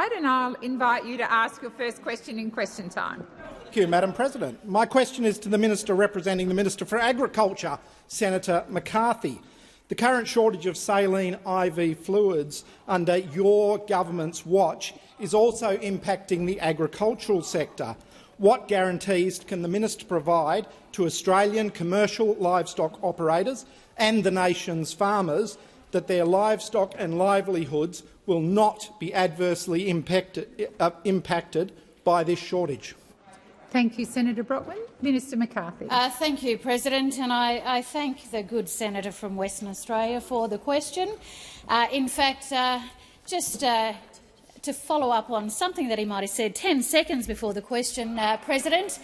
side, and I'll invite you to ask your first question in question time. Thank you, Madam President. My question is to the Minister representing the Minister for Agriculture, Senator McCarthy. The current shortage of saline IV fluids under your government's watch is also impacting the agricultural sector. What guarantees can the Minister provide to Australian commercial livestock operators and the nation's farmers that their livestock and livelihoods will not be adversely impacted by this shortage? Thank you, Senator Brockman. Minister McCarthy. Thank you, President, and I thank the good senator from Western Australia for the question. In fact, just to follow up on something that he might have said 10 seconds before the question, President,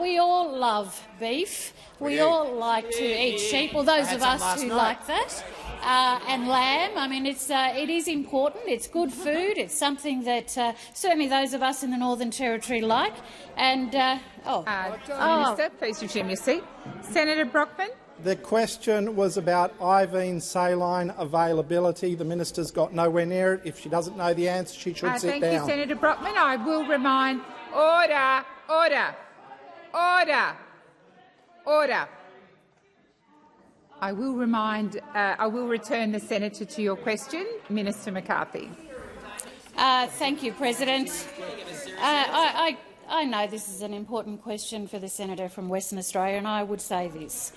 we all love beef. We all like to eat sheep, or those of us who like that, and lamb. I mean, it is important. It's good food. It's something that certainly those of us in the Northern Territory like. And Minister, please resume your seat. Senator Brockman. The question was about IV and saline availability. The minister's got nowhere near it. If she doesn't know the answer, she should sit down. Thank you, Senator Brockman. I will remind order. I will return the senator to your question. Minister McCarthy. Thank you, President. I know this is an important question for the senator from Western Australia, and I would say this.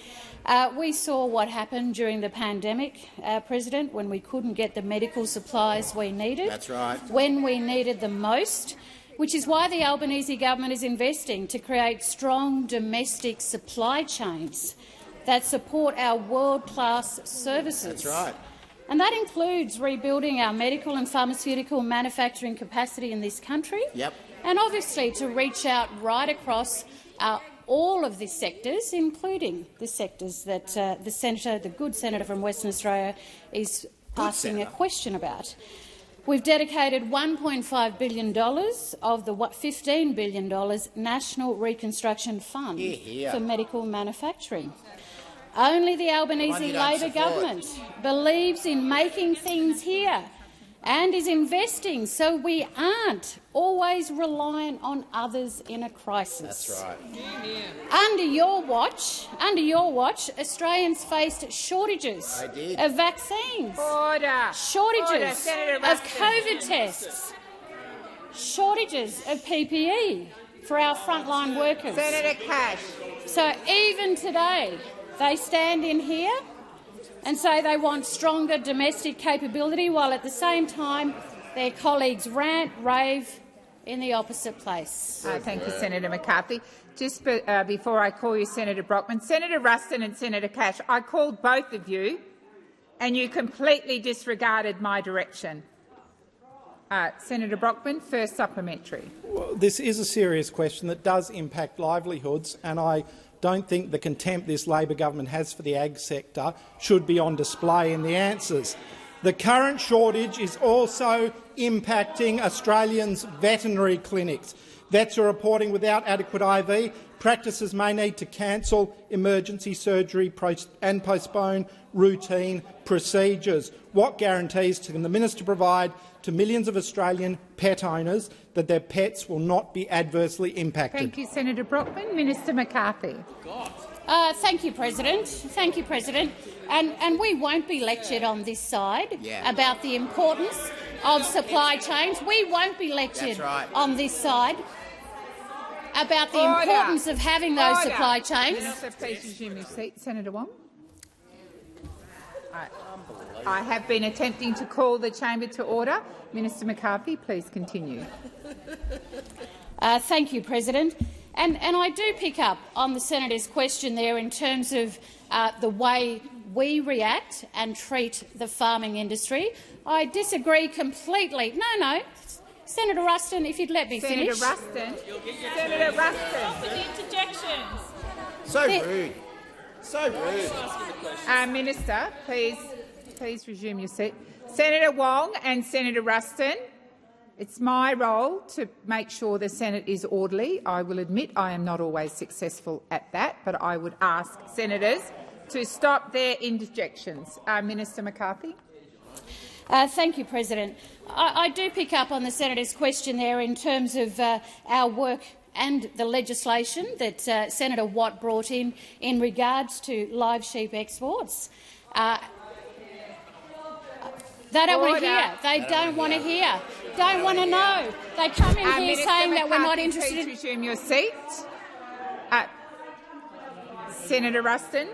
We saw what happened during the pandemic, President, when we couldn't get the medical supplies we needed. That's right. When we needed them most, which is why the Albanese government is investing to create strong domestic supply chains that support our world-class services. That's right. And that includes rebuilding our medical and pharmaceutical manufacturing capacity in this country. Yep. And obviously to reach out right across all of the sectors, including the sectors that the good senator from Western Australia is asking a question about. We've dedicated $1.5 billion of the $15 billion National Reconstruction Fund for medical manufacturing. Only the Albanese Labor government believes in making things here and is investing so we aren't always reliant on others in a crisis. That's right. Under your watch, Australians faced shortages of vaccines, shortages of COVID tests, shortages of PPE for our frontline workers. Senator Cash. So even today, they stand in here and say they want stronger domestic capability, while at the same time their colleagues rant, rave in the opposite place. Thank you, Senator McCarthy. Just before I call you, Senator Brockman, Senator Ruston and Senator Cash, I called both of you and you completely disregarded my direction. Senator Brockman, first supplementary. Well, this is a serious question that does impact livelihoods, and I don't think the contempt this Labor government has for the ag sector should be on display in the answers. The current shortage is also impacting Australians' veterinary clinics. Vets are reporting without adequate IV, practices may need to cancel emergency surgery and postpone routine procedures. What guarantees can the minister provide to millions of Australian pet owners that their pets will not be adversely impacted? Thank you, Senator Brockman. Minister McCarthy. Thank you, President. Thank you, President. And we won't be lectured on this side about the importance of supply chains. We won't be lectured on this side about the importance of having those supply chains. Minister, please resume your seat. Senator Wong. I have been attempting to call the chamber to order. Minister McCarthy, please continue. Thank you, President. And I do pick up on the senator's question there in terms of the way we react and treat the farming industry. I disagree completely. No. Senator Ruston, if you'd let me finish. Senator Ruston. For the interjections. So rude. So rude. Minister, please resume your seat. Senator Wong and Senator Ruston, it's my role to make sure the Senate is orderly. I will admit I am not always successful at that, but I would ask senators to stop their interjections. Minister McCarthy. Thank you, President. I do pick up on the senator's question there in terms of our work and the legislation that Senator Watt brought in regards to live sheep exports. They don't want to hear. They don't want to hear. Don't want to know. They come in here Minister saying McCarthy, that we're not interested. Please resume your seat. Senator Ruston.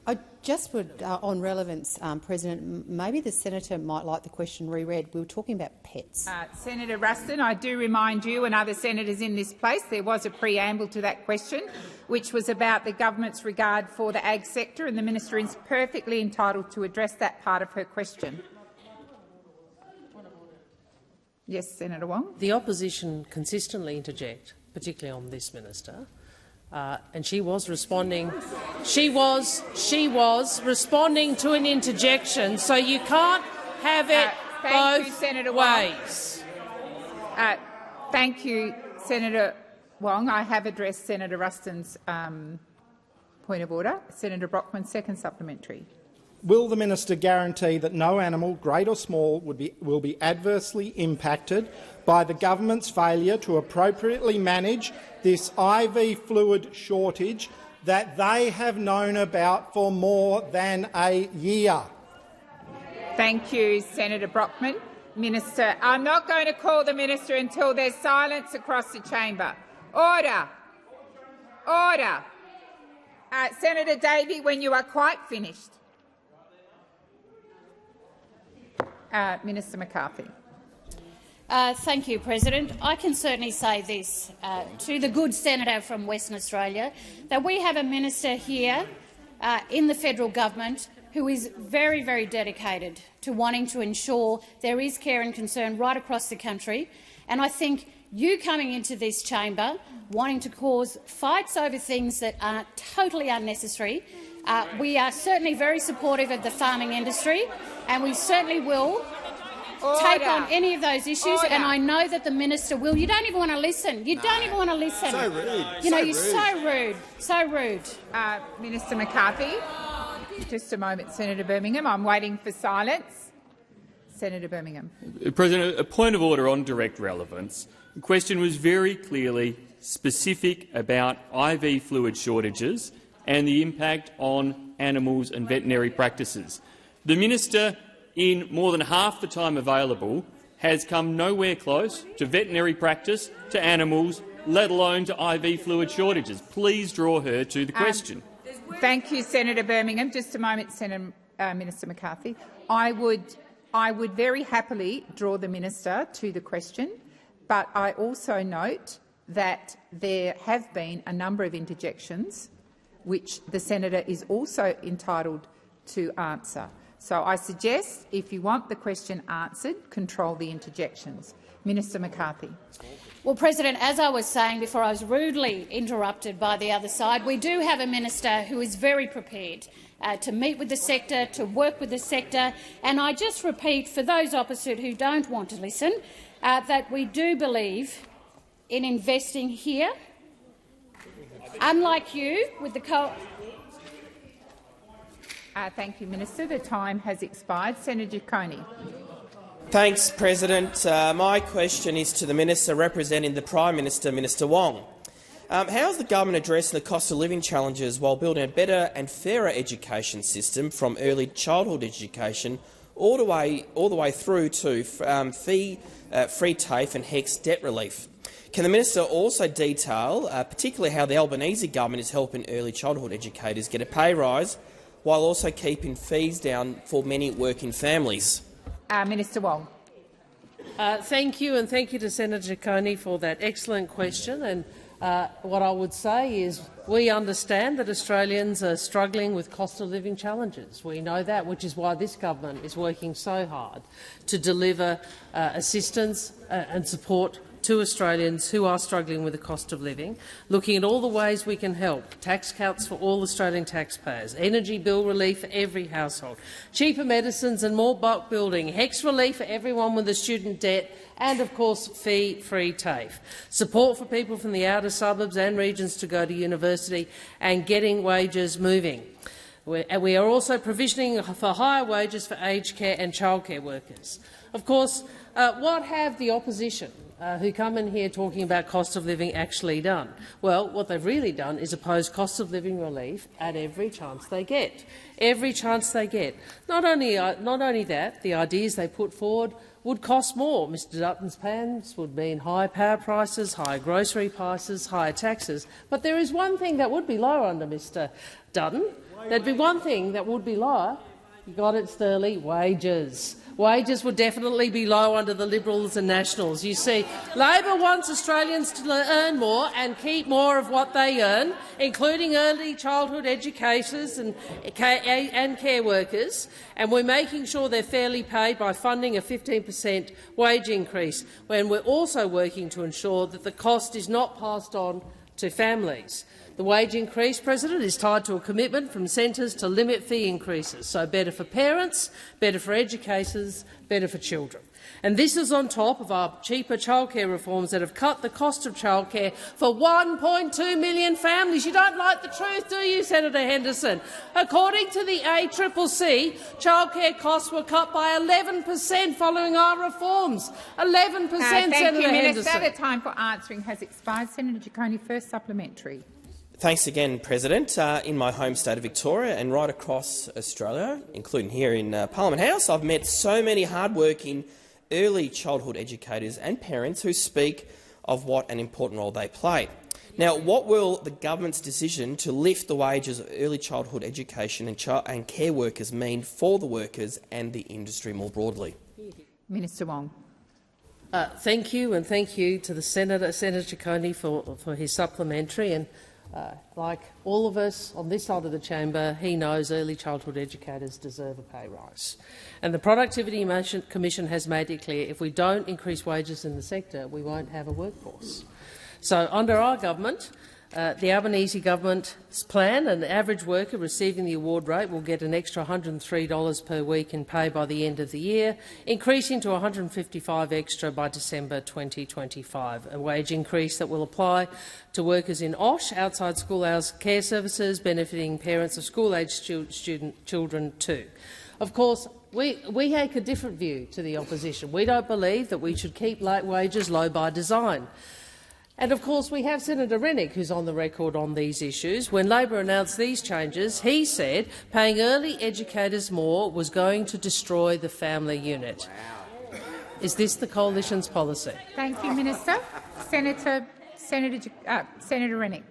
I just would, on relevance, President, maybe the senator might like the question reread. We were talking about pets. Senator Ruston, I do remind you and other senators in this place there was a preamble to that question, which was about the government's regard for the ag sector, and the minister is perfectly entitled to address that part of her question. Yes, Senator Wong. The opposition consistently interject, particularly on this minister. And she was responding. She was responding to an interjection. So you can't have it both ways. Thank you, Senator Wong. I have addressed Senator Ruston's point of order. Senator Brockman, second supplementary. Will the minister guarantee that no animal, great or small, will be adversely impacted by the government's failure to appropriately manage this IV fluid shortage that they have known about for more than a year? Thank you, Senator Brockman. Minister, I'm not going to call the minister until there's silence across the chamber. Order. Order. Senator Davey, when you are quite finished. Minister McCarthy. Thank you, President. I can certainly say this to the good senator from Western Australia, that we have a minister here in the federal government who is very, very dedicated to wanting to ensure there is care and concern right across the country. And I think you coming into this chamber wanting to cause fights over things that are totally unnecessary. We are certainly very supportive of the farming industry, and we certainly will take on any of those issues. And I know that the minister will. You don't even want to listen. You don't even want to listen. So rude. You know, you're so rude. So rude. Minister McCarthy. Just a moment, Senator Birmingham. I'm waiting for silence. Senator Birmingham. President, a point of order on direct relevance. The question was very clearly specific about IV fluid shortages and the impact on animals and veterinary practices. The minister, in more than half the time available, has come nowhere close to veterinary practice, to animals, let alone to IV fluid shortages. Please draw her to the question. Thank you, Senator Birmingham. Just a moment, Minister McCarthy. I would very happily draw the minister to the question, but I also note that there have been a number of interjections which the senator is also entitled to answer. So I suggest, if you want the question answered, control the interjections. Minister McCarthy. Well, President, as I was saying before, I was rudely interrupted by the other side. We do have a minister who is very prepared to meet with the sector, to work with the sector, and I just repeat, for those opposite who don't want to listen, that we do believe in investing here. Unlike you, with the thank you, Minister. The time has expired. Senator Coney. Thanks, President. My question is to the Minister representing the Prime Minister, Minister Wong. How is the government addressing the cost of living challenges while building a better and fairer education system, from early childhood education all the way through to free TAFE and HECS debt relief? Can the minister also detail particularly how the Albanese government is helping early childhood educators get a pay rise while also keeping fees down for many working families? Minister Wong. Thank you, and thank you to Senator Coney for that excellent question. And what I would say is we understand that Australians are struggling with cost of living challenges. We know that, which is why this government is working so hard to deliver assistance and support to Australians who are struggling with the cost of living, looking at all the ways we can help: tax cuts for all Australian taxpayers, energy bill relief for every household, cheaper medicines and more bulk building, HECS relief for everyone with a student debt, and, of course, fee-free TAFE, support for people from the outer suburbs and regions to go to university, and getting wages moving. We are also provisioning for higher wages for aged care and childcare workers. Of course, what have the opposition, who come in here talking about cost of living, actually done? Well, what they've really done is oppose cost of living relief at every chance they get. Every chance they get. Not only that, the ideas they put forward would cost more. Mr Dutton's plans would mean higher power prices, higher grocery prices, higher taxes. But there is one thing that would be lower under Mr Dutton. There'd be one thing that would be lower. You got it, Sterling. Wages. Wages would definitely be low under the Liberals and Nationals. You see, Labor wants Australians to earn more and keep more of what they earn, including early childhood educators and care workers, and we're making sure they're fairly paid by funding a 15% wage increase, when we're also working to ensure that the cost is not passed on to families. The wage increase, President, is tied to a commitment from centres to limit fee increases, so better for parents, better for educators, better for children. And this is on top of our cheaper childcare reforms that have cut the cost of childcare for 1.2 million families. You don't like the truth, do you, Senator Henderson? According to the ACCC, childcare costs were cut by 11% following our reforms. 11%, Thank Senator you, Henderson. Minister. The time for answering has expired. Senator Ciccone, first supplementary. Thanks again, President. In my home state of Victoria and right across Australia, including here in Parliament House, I've met so many hard-working early childhood educators and parents who speak of what an important role they play. Now, what will the government's decision to lift the wages of early childhood education and care workers mean for the workers and the industry more broadly? Minister Wong. Thank you, and thank you to the Senator Ciccone for his supplementary. And like all of us on this side of the chamber, he knows early childhood educators deserve a pay rise. And the Productivity Commission has made it clear if we don't increase wages in the sector, we won't have a workforce. So under our government, the Albanese government's plan, an average worker receiving the award rate will get an extra $103 per week in pay by the end of the year, increasing to $155 extra by December 2025, a wage increase that will apply to workers in OSH, outside school hours care services, benefiting parents of school-aged children too. Of course, we take a different view to the opposition. We don't believe that we should keep wages low by design. And of course, we have Senator Rennick, who's on the record on these issues. When Labor announced these changes, he said paying early educators more was going to destroy the family unit. Wow. Is this the Coalition's policy? Thank you, Minister. Senator Rennick.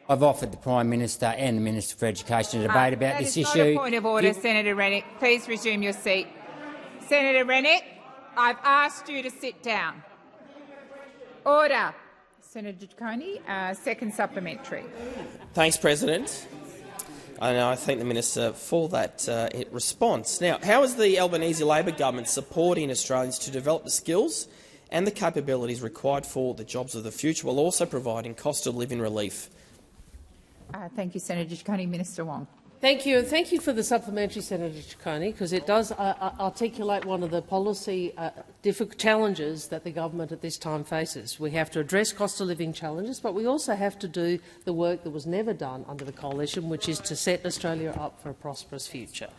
I've offered the Prime Minister and the Minister for Education a debate about this issue. That is not a point of order, Senator Rennick. Please resume your seat. Senator Rennick, I've asked you to sit down. Order. Senator Ciccone, second supplementary. Thanks, President. I thank the Minister for that response. Now, how is the Albanese Labor government supporting Australians to develop the skills and the capabilities required for the jobs of the future, while also providing cost of living relief? Thank you, Senator Ciccone. Minister Wong. Thank you, and thank you for the supplementary, Senator Ciccone, because it does articulate one of the policy challenges that the government at this time faces. We have to address cost of living challenges, but we also have to do the work that was never done under the Coalition, which is to set Australia up for a prosperous future.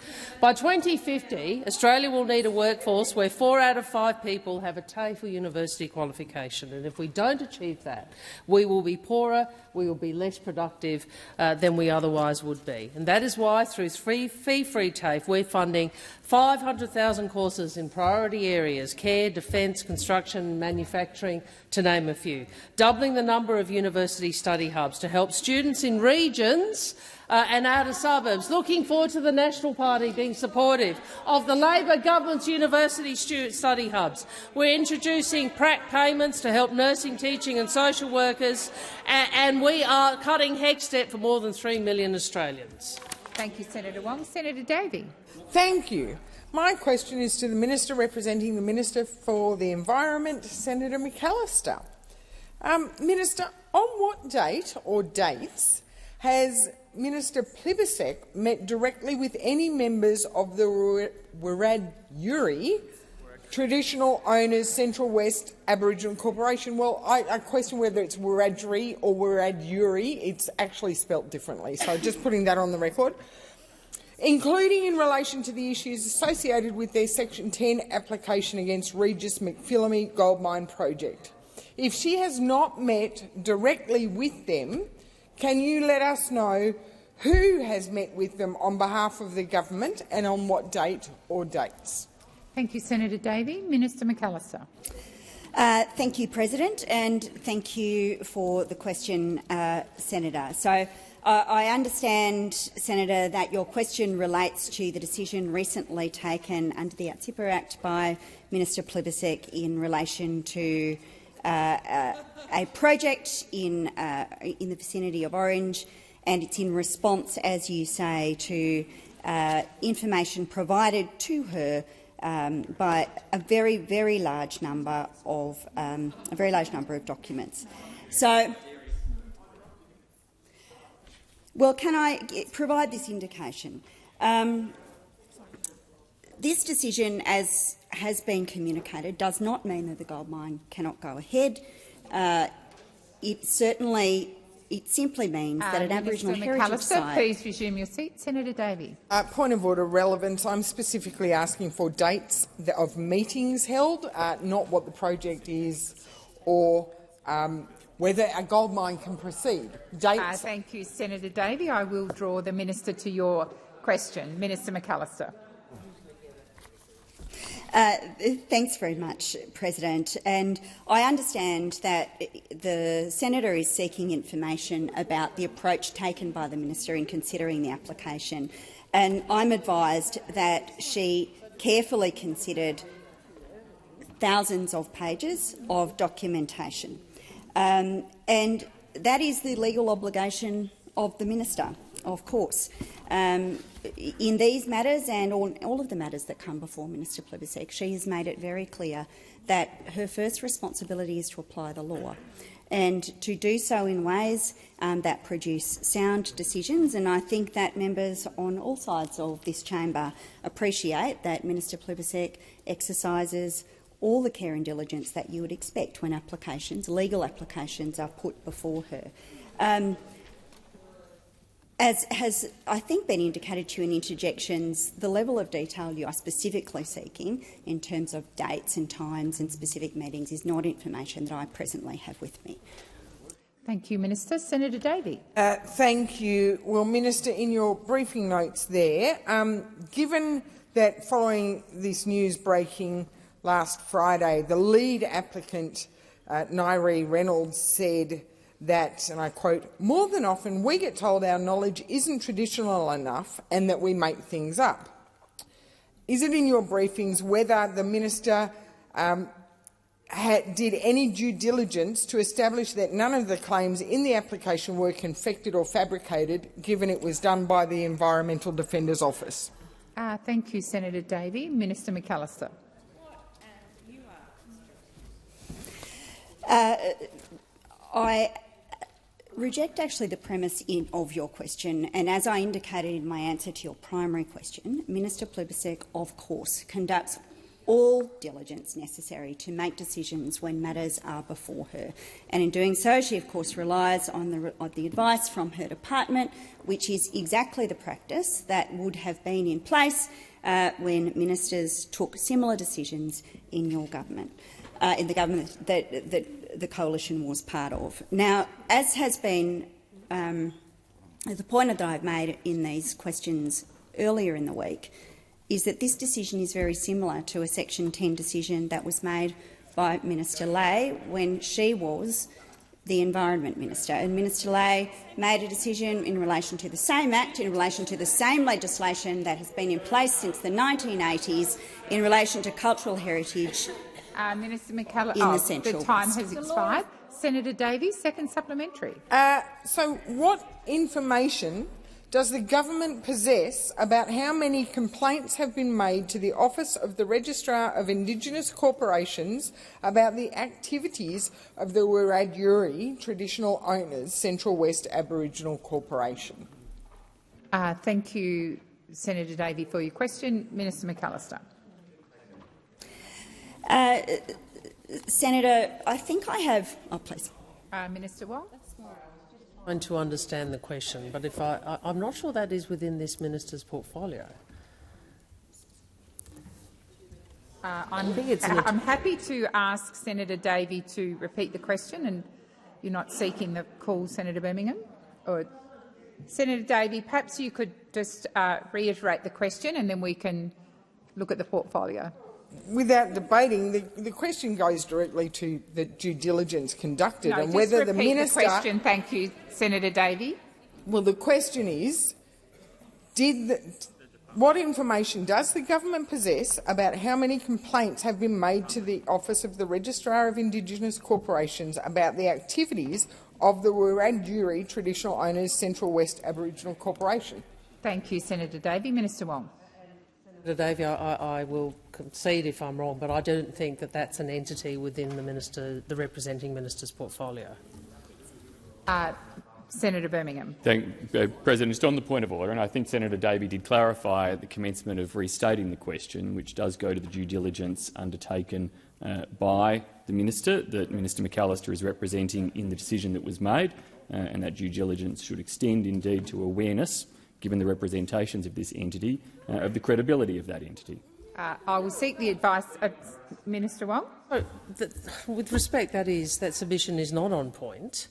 By 2050, Australia will need a workforce where 4 out of 5 people have a TAFE university qualification, and if we don't achieve that, we will be poorer, we will be less productive than we otherwise would be. And that is why, through fee-free TAFE, we're funding 500,000 courses in priority areas, care, defence, construction, manufacturing, to name a few, doubling the number of university study hubs to help students in regions and outer suburbs. Looking forward to the National Party being supportive of the Labor government's university study hubs. We're introducing PRAC payments to help nursing, teaching and social workers, and we are cutting HECS debt for more than 3 million Australians. Thank you, Senator Wong. Senator Davey. Thank you. My question is to the Minister representing the Minister for the Environment, Senator McAllister. Minister, on what date or dates has Minister Plibersek met directly with any members of the Wiradjuri Traditional Owners Central West Aboriginal Corporation? Well, I question whether it's Wiradjuri or Wiradjuri. It's actually spelt differently, so just putting that on the record. including in relation to the issues associated with their Section 10 application against Regis McPhillamy Gold Mine project. If she has not met directly with them, can you let us know who has met with them on behalf of the government and on what date or dates? Thank you, Senator Davey. Minister McAllister. Thank you, President, and thank you for the question, Senator. So, I understand, Senator, that your question relates to the decision recently taken under the ATSIPA Act by Minister Plibersek in relation to a project in the vicinity of Orange, and it's in response, as you say, to information provided to her by a very large number of documents. So, well, can I provide this indication? This decision, as has been communicated, does not mean that the gold mine cannot go ahead. It simply means that an Aboriginal heritage site— please resume your seat. Senator Davey. Point of order, relevance. I'm specifically asking for dates of meetings held, not what the project is or whether a gold mine can proceed. Dates. Thank you, Senator Davey. I will draw the minister to your question. Minister McAllister. Thanks very much, President. And I understand that the senator is seeking information about the approach taken by the minister in considering the application. And I'm advised that she carefully considered thousands of pages of documentation. And that is the legal obligation of the minister, of course. In these matters and all of the matters that come before Minister Plibersek, she has made it very clear that her first responsibility is to apply the law and to do so in ways that produce sound decisions. And I think that members on all sides of this chamber appreciate that Minister Plibersek exercises all the care and diligence that you would expect when legal applications, are put before her. As has, I think, been indicated to you in interjections, the level of detail you are specifically seeking in terms of dates and times and specific meetings is not information that I presently have with me. Thank you, Minister. Senator Davey. Thank you. Well, Minister, in your briefing notes there, given that following this news breaking last Friday, the lead applicant, Nairi Reynolds, said that, and I quote, "More than often we get told our knowledge isn't traditional enough and that we make things up." Is it in your briefings whether the minister did any due diligence to establish that none of the claims in the application were confected or fabricated, given it was done by the Environmental Defender's Office? Thank you, Senator Davey. Minister McAllister. I reject actually the premise of your question, and as I indicated in my answer to your primary question, Minister Plibersek, of course, conducts all diligence necessary to make decisions when matters are before her. And in doing so, she of course relies on the advice from her department, which is exactly the practice that would have been in place when ministers took similar decisions in your government, in the government that the coalition was part of. Now, as has been the point that I've made in these questions earlier in the week, is that this decision is very similar to a Section 10 decision that was made by Minister Ley when she was the Environment Minister. And Minister Ley made a decision in relation to the same Act, in relation to the same legislation that has been in place since the 1980s, in relation to cultural heritage. Minister McAllister, the time has expired. Senator Davies, second supplementary. So what information does the government possess about how many complaints have been made to the Office of the Registrar of Indigenous Corporations about the activities of the Wiradjuri traditional owners, Central West Aboriginal Corporation? Thank you, Senator Davey, for your question. Minister McAllister. Senator, I think I have— Oh, please. Minister Wong. trying to understand the question, but if I'm not sure that is within this minister's portfolio. I'm happy to ask Senator Davey to repeat the question, and you're not seeking the call, Senator Birmingham. Or Senator Davey, perhaps you could just reiterate the question, and then we can look at the portfolio. Without debating, the question goes directly to the due diligence conducted and whether the minister. The question. Thank you, Senator Davey. Well, the question is, what information does the government possess about how many complaints have been made to the Office of the Registrar of Indigenous Corporations about the activities of the Wiradjuri Traditional Owners Central West Aboriginal Corporation? Thank you, Senator Davey. Minister Wong. Senator Davey, I will concede if I'm wrong, but I don't think that that's an entity within the representing minister's portfolio. Senator Birmingham. President, just on the point of order, and I think Senator Davey did clarify at the commencement of restating the question, which does go to the due diligence undertaken by the minister that Minister McAllister is representing in the decision that was made, and that due diligence should extend indeed to awareness, given the representations of this entity, of the credibility of that entity. I will seek the advice of Minister Wong. With respect, that submission is not on point.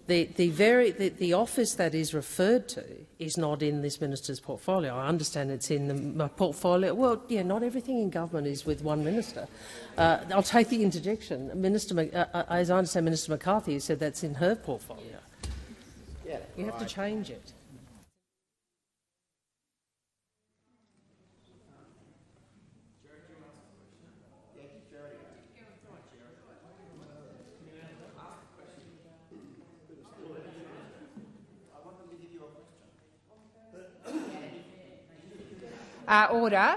The office that is referred to is not in this minister's portfolio. I understand it's in the portfolio. Well, yeah, not everything in government is with one minister. I'll take the interjection. As I understand, Minister McCarthy said that's in her portfolio. Yeah, you have to change it. Order.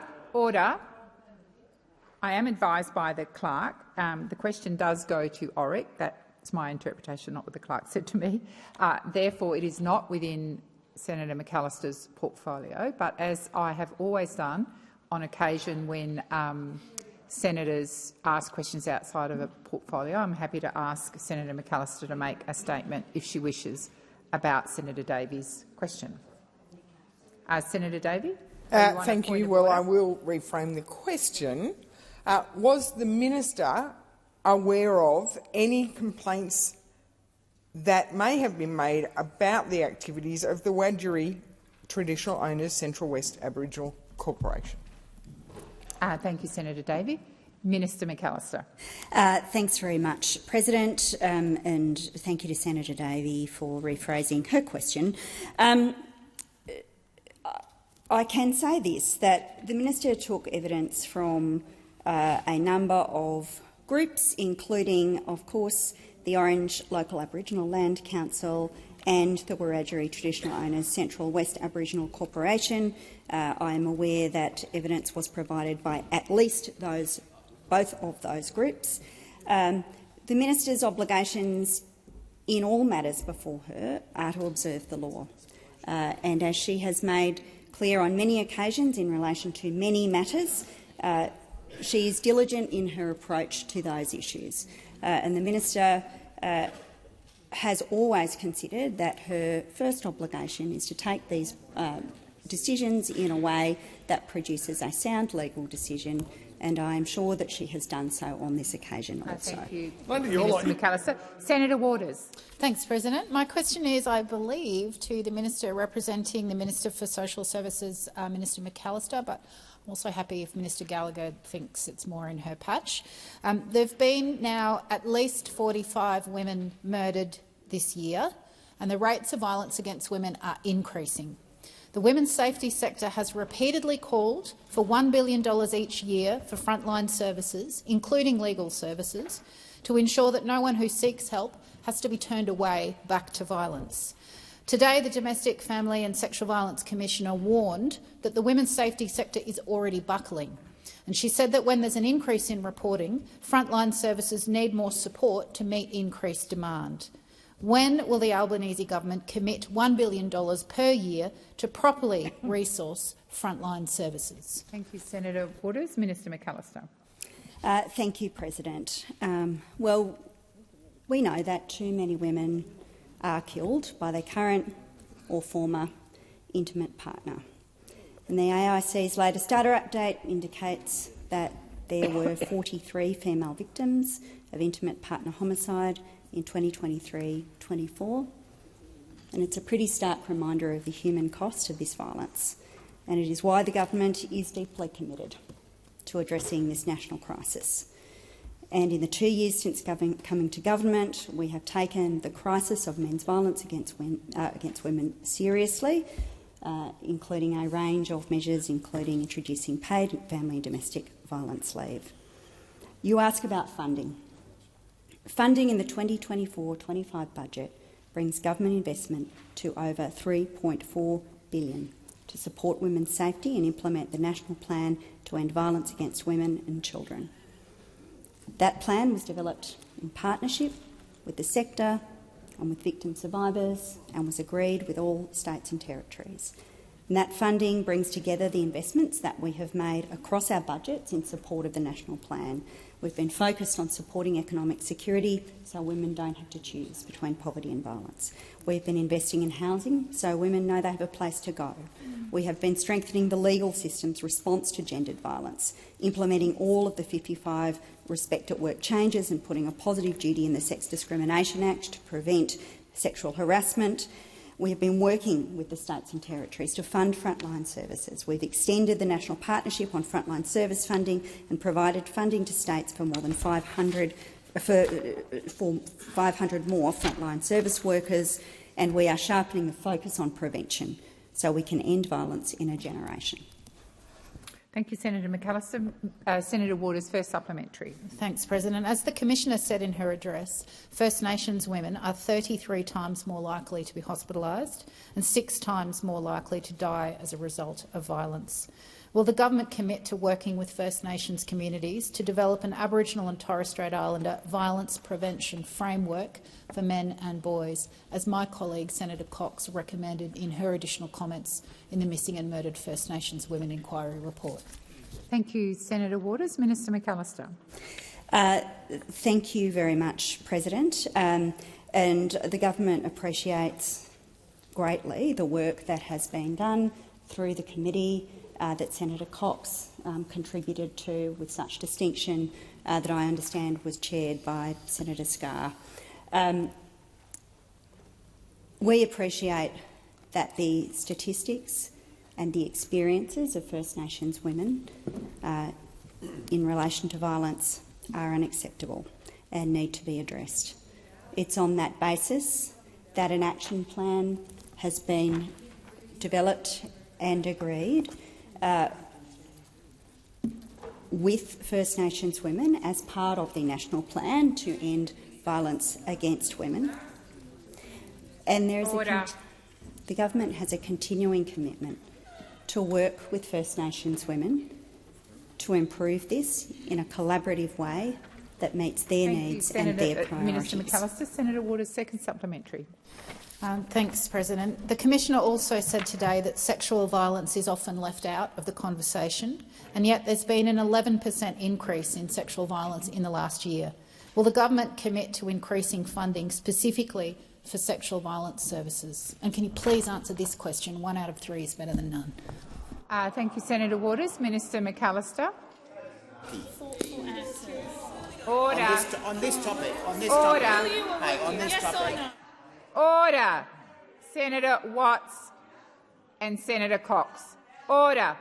I am advised by the clerk. The question does go to ORIC. That's my interpretation, not what the clerk said to me. Therefore, it is not within Senator McAllister's portfolio. But as I have always done on occasion when senators ask questions outside of a portfolio, I'm happy to ask Senator McAllister to make a statement, if she wishes, about Senator Davey's question. Senator Davey? Thank you. Well, I will reframe the question. Was the minister aware of any complaints that may have been made about the activities of the Wiradjuri Traditional Owners Central West Aboriginal Corporation? Thank you, Senator Davey. Minister McAllister. Thanks very much, President, and thank you to Senator Davey for rephrasing her question. I can say this, that the minister took evidence from a number of groups, including, of course, the Orange Local Aboriginal Land Council and the Wiradjuri Traditional Owners Central West Aboriginal Corporation. I am aware that evidence was provided by at least both of those groups. The minister's obligations in all matters before her are to observe the law, and as she has made clear on many occasions in relation to many matters, she is diligent in her approach to those issues. And the minister has always considered that her first obligation is to take these decisions in a way that produces a sound legal decision, and I am sure that she has done so on this occasion also. Thank you, Minister McAllister. Senator Waters. Thanks, President. My question is, I believe, to the Minister representing the Minister for Social Services, Minister McAllister, but I'm also happy if Minister Gallagher thinks it's more in her patch. There have been now at least 45 women murdered this year, and the rates of violence against women are increasing. The women's safety sector has repeatedly called for $1 billion each year for frontline services, including legal services, to ensure that no one who seeks help has to be turned away back to violence. Today, the Domestic, Family and Sexual Violence Commissioner warned that the women's safety sector is already buckling, and she said that when there's an increase in reporting, frontline services need more support to meet increased demand. When will the Albanese government commit $1 billion per year to properly resource frontline services? Thank you, Senator Waters. Minister McAllister. Thank you, President. Well, we know that too many women are killed by their current or former intimate partner. And the AIC's latest data update indicates that there were 43 female victims of intimate partner homicide in 2023-24. And it's a pretty stark reminder of the human cost of this violence, and it is why the government is deeply committed to addressing this national crisis. And in the 2 years since coming to government, we have taken the crisis of men's violence against women seriously, including a range of measures, including introducing paid family and domestic violence leave. You ask about funding. Funding in the 2024-25 budget brings government investment to over $3.4 billion to support women's safety and implement the National Plan to End Violence Against Women and Children. That plan was developed in partnership with the sector and with victim survivors and was agreed with all states and territories. And that funding brings together the investments that we have made across our budgets in support of the National Plan. We've been focused on supporting economic security so women don't have to choose between poverty and violence. We've been investing in housing so women know they have a place to go. We have been strengthening the legal system's response to gendered violence, implementing all of the 55 Respect at Work changes and putting a positive duty in the Sex Discrimination Act to prevent sexual harassment. We have been working with the states and territories to fund frontline services. We've extended the National Partnership on Frontline Service Funding and provided funding to states for more than 500 more frontline service workers, and we are sharpening the focus on prevention so we can end violence in a generation. Thank you, Senator McAllister. Senator Waters, first supplementary. Thanks, President. As the Commissioner said in her address, First Nations women are 33 times more likely to be hospitalised and 6 times more likely to die as a result of violence. Will the government commit to working with First Nations communities to develop an Aboriginal and Torres Strait Islander violence prevention framework for men and boys, as my colleague Senator Cox recommended in her additional comments in the Missing and Murdered First Nations Women Inquiry report? Thank you, Senator Waters. Minister McAllister. Thank you very much, President. And the government appreciates greatly the work that has been done through the committee that Senator Cox contributed to with such distinction, that I understand was chaired by Senator Scarr. We appreciate that the statistics and the experiences of First Nations women in relation to violence are unacceptable and need to be addressed. It's on that basis that an action plan has been developed and agreed with First Nations women as part of the National Plan to End Violence Against Women. And there is the government has a continuing commitment to work with First Nations women to improve this in a collaborative way that meets their needs and their priorities. Minister McAllister. Senator Waters, second supplementary. Thanks, President. The Commissioner also said today that sexual violence is often left out of the conversation, and yet there's been an 11% increase in sexual violence in the last year. Will the government commit to increasing funding specifically for sexual violence services? And can you please answer this question? 1 out of 3 is better than none. Thank you, Senator Waters. Minister McAllister. Order. On this topic. Order. Hey, on this topic. Order. Senator Watts and Senator Cox. Order.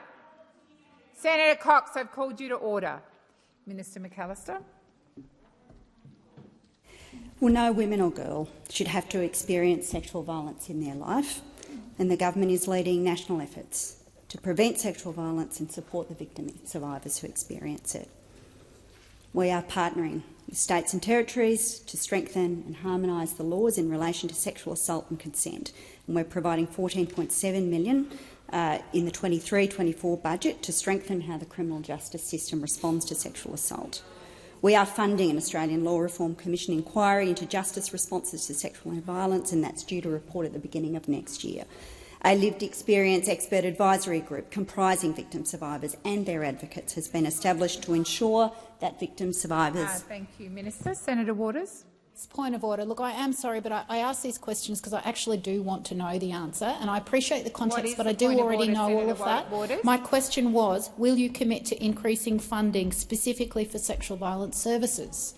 Senator Cox, I've called you to order. Minister McAllister. Well, no woman or girl should have to experience sexual violence in their life, and the government is leading national efforts to prevent sexual violence and support the victim survivors who experience it. We are partnering with states and territories to strengthen and harmonise the laws in relation to sexual assault and consent, and we're providing $14.7 million in the 23-24 budget to strengthen how the criminal justice system responds to sexual assault. We are funding an Australian Law Reform Commission inquiry into justice responses to sexual violence, and that's due to report at the beginning of next year. A lived experience expert advisory group comprising victim survivors and their advocates has been established to ensure that victim survivors— Thank you, Minister. Senator Waters. Point of order. Look, I am sorry, but I ask these questions because I actually do want to know the answer, and I appreciate the context, but I do already know all of that. My question was, will you commit to increasing funding specifically for sexual violence services?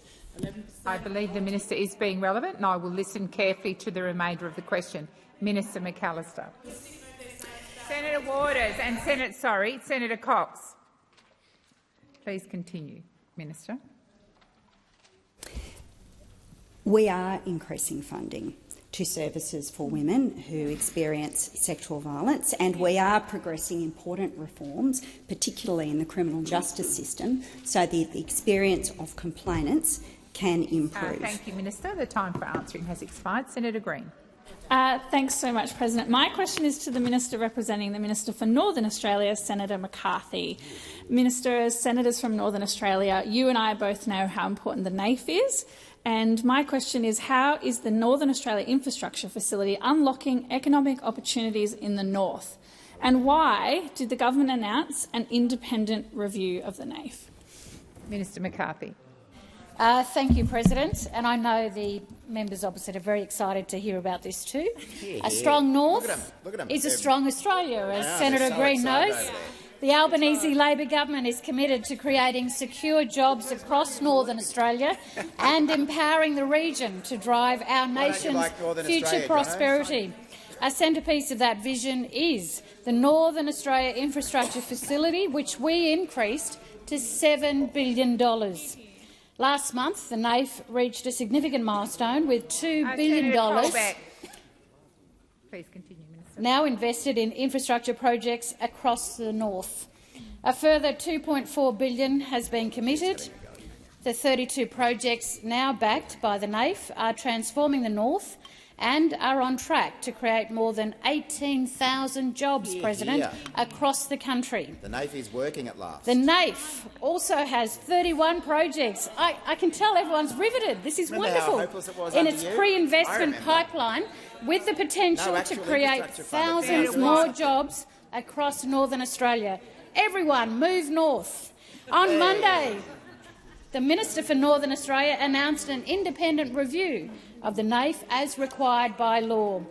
I believe the minister is being relevant, and I will listen carefully to the remainder of the question. Minister McAllister. Senator Waters and Senator Cox. Please continue, Minister. We are increasing funding to services for women who experience sexual violence, and we are progressing important reforms, particularly in the criminal justice system, so that the experience of complainants can improve. Thank you, Minister. The time for answering has expired. Senator Green. Thanks so much, President. My question is to the Minister representing the Minister for Northern Australia, Senator McCarthy. Minister, as senators from Northern Australia, you and I both know how important the NAIF is. And my question is, how is the Northern Australia Infrastructure Facility unlocking economic opportunities in the north? And why did the government announce an independent review of the NAIF? Minister McCarthy. Thank you, President. And I know the members opposite are very excited to hear about this too. A strong north is a strong Australia, as Senator Green knows. The Albanese Labor government is committed to creating secure jobs across Northern Australia and empowering the region to drive our nation's future prosperity. A centrepiece of that vision is the Northern Australia Infrastructure Facility, which we increased to $7 billion. Last month, the NAIF reached a significant milestone with $2 billion Please continue, Minister. now invested in infrastructure projects across the north. A further $2.4 billion has been committed. The 32 projects now backed by the NAIF are transforming the north and are on track to create more than 18,000 jobs, President, across the country. The NAIF is working at last. The NAIF also has 31 projects. I can tell everyone's riveted. This is wonderful. In its pre-investment pipeline, with the potential to create thousands more jobs across Northern Australia. Everyone move north. On Monday, the Minister for Northern Australia announced an independent review of the NAIF as required by law.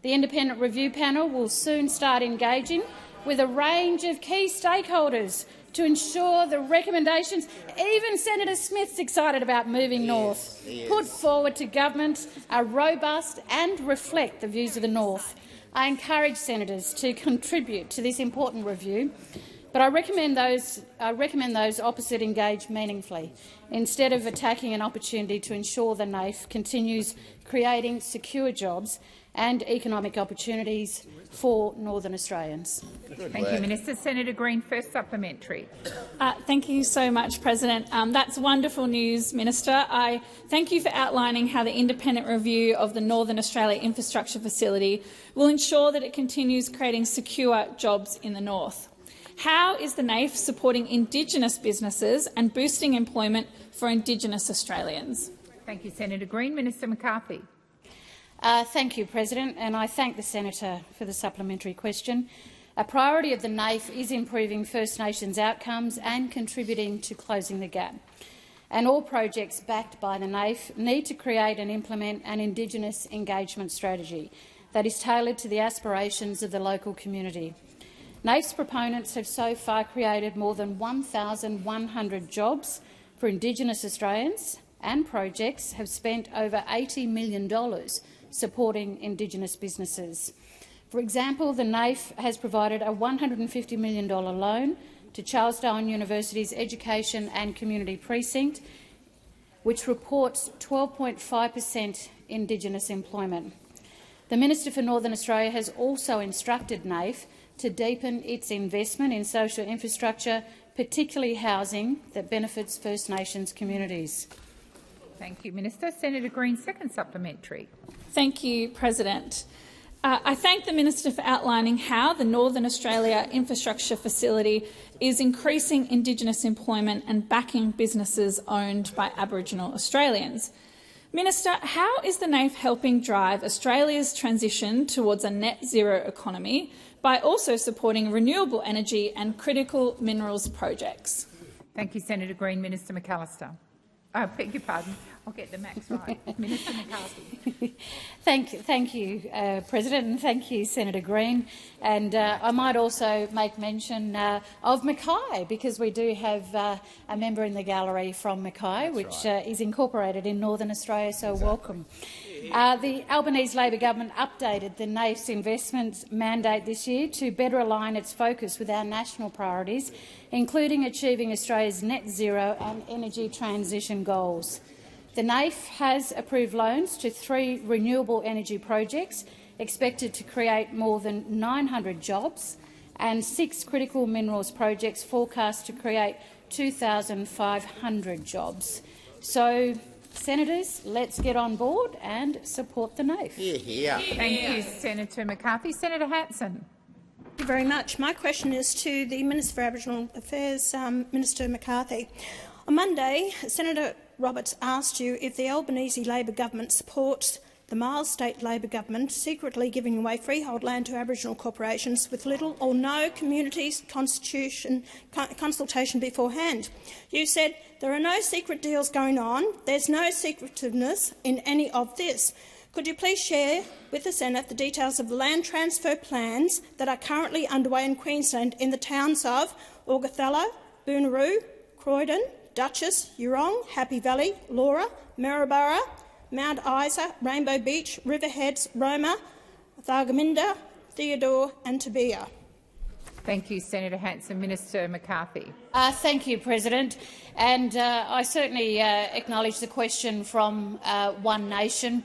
The independent review panel will soon start engaging with a range of key stakeholders to ensure the recommendations, even Senator Smith's excited about moving north, put forward to government are robust and reflect the views of the north. I encourage senators to contribute to this important review, but I recommend those opposite engage meaningfully, instead of attacking an opportunity to ensure the NAIF continues creating secure jobs and economic opportunities for Northern Australians. Thank you, Minister. Senator Green, first supplementary. Thank you so much, President. That's wonderful news, Minister. I thank you for outlining how the independent review of the Northern Australia Infrastructure Facility will ensure that it continues creating secure jobs in the north. How is the NAIF supporting Indigenous businesses and boosting employment for Indigenous Australians? Thank you, Senator Green. Minister McCarthy. Thank you, President, and I thank the senator for the supplementary question. A priority of the NAIF is improving First Nations outcomes and contributing to closing the gap. And all projects backed by the NAIF need to create and implement an Indigenous engagement strategy that is tailored to the aspirations of the local community. NAIF's proponents have so far created more than 1,100 jobs for Indigenous Australians, and projects have spent over $80 million supporting Indigenous businesses. For example, the NAIF has provided a $150 million loan to Charles Darwin University's Education and Community Precinct, which reports 12.5% Indigenous employment. The Minister for Northern Australia has also instructed NAIF to deepen its investment in social infrastructure, particularly housing that benefits First Nations communities. Thank you, Minister. Senator Green, second supplementary. Thank you, President. I thank the Minister for outlining how the Northern Australia Infrastructure Facility is increasing Indigenous employment and backing businesses owned by Aboriginal Australians. Minister, how is the NAIF helping drive Australia's transition towards a net-zero economy by also supporting renewable energy and critical minerals projects? Thank you, Senator Green. Minister McAllister. I beg your pardon. I'll get the max right. Minister McCarthy. Thank you, President, and thank you, Senator Green. And I might also make mention of Mackay, because we do have a member in the gallery from Mackay, which is incorporated in Northern Australia, so welcome. The Albanese Labor government updated the NAIF's investment mandate this year to better align its focus with our national priorities, including achieving Australia's net zero and energy transition goals. The NAIF has approved loans to 3 renewable energy projects expected to create more than 900 jobs, and 6 critical minerals projects forecast to create 2,500 jobs. So, Senators, let's get on board and support the NAIF. Thank you, Senator McCarthy. Senator Hanson. Thank you very much. My question is to the Minister for Aboriginal Affairs, Minister McCarthy. On Monday, Senator Roberts asked you if the Albanese Labor government supports the Miles State Labor government secretly giving away freehold land to Aboriginal corporations with little or no community consultation beforehand. You said there are no secret deals going on, there's no secretiveness in any of this. Could you please share with the Senate the details of the land transfer plans that are currently underway in Queensland in the towns of Augathallo, Boonaroo, Croydon, Duchess, Eurong, Happy Valley, Laura, Maryborough, Mount Isa, Rainbow Beach, Riverheads, Roma, Thargomindah, Theodore and Tabia? Thank you, Senator Hanson. Minister McCarthy. Thank you, President. And I certainly acknowledge the question from One Nation,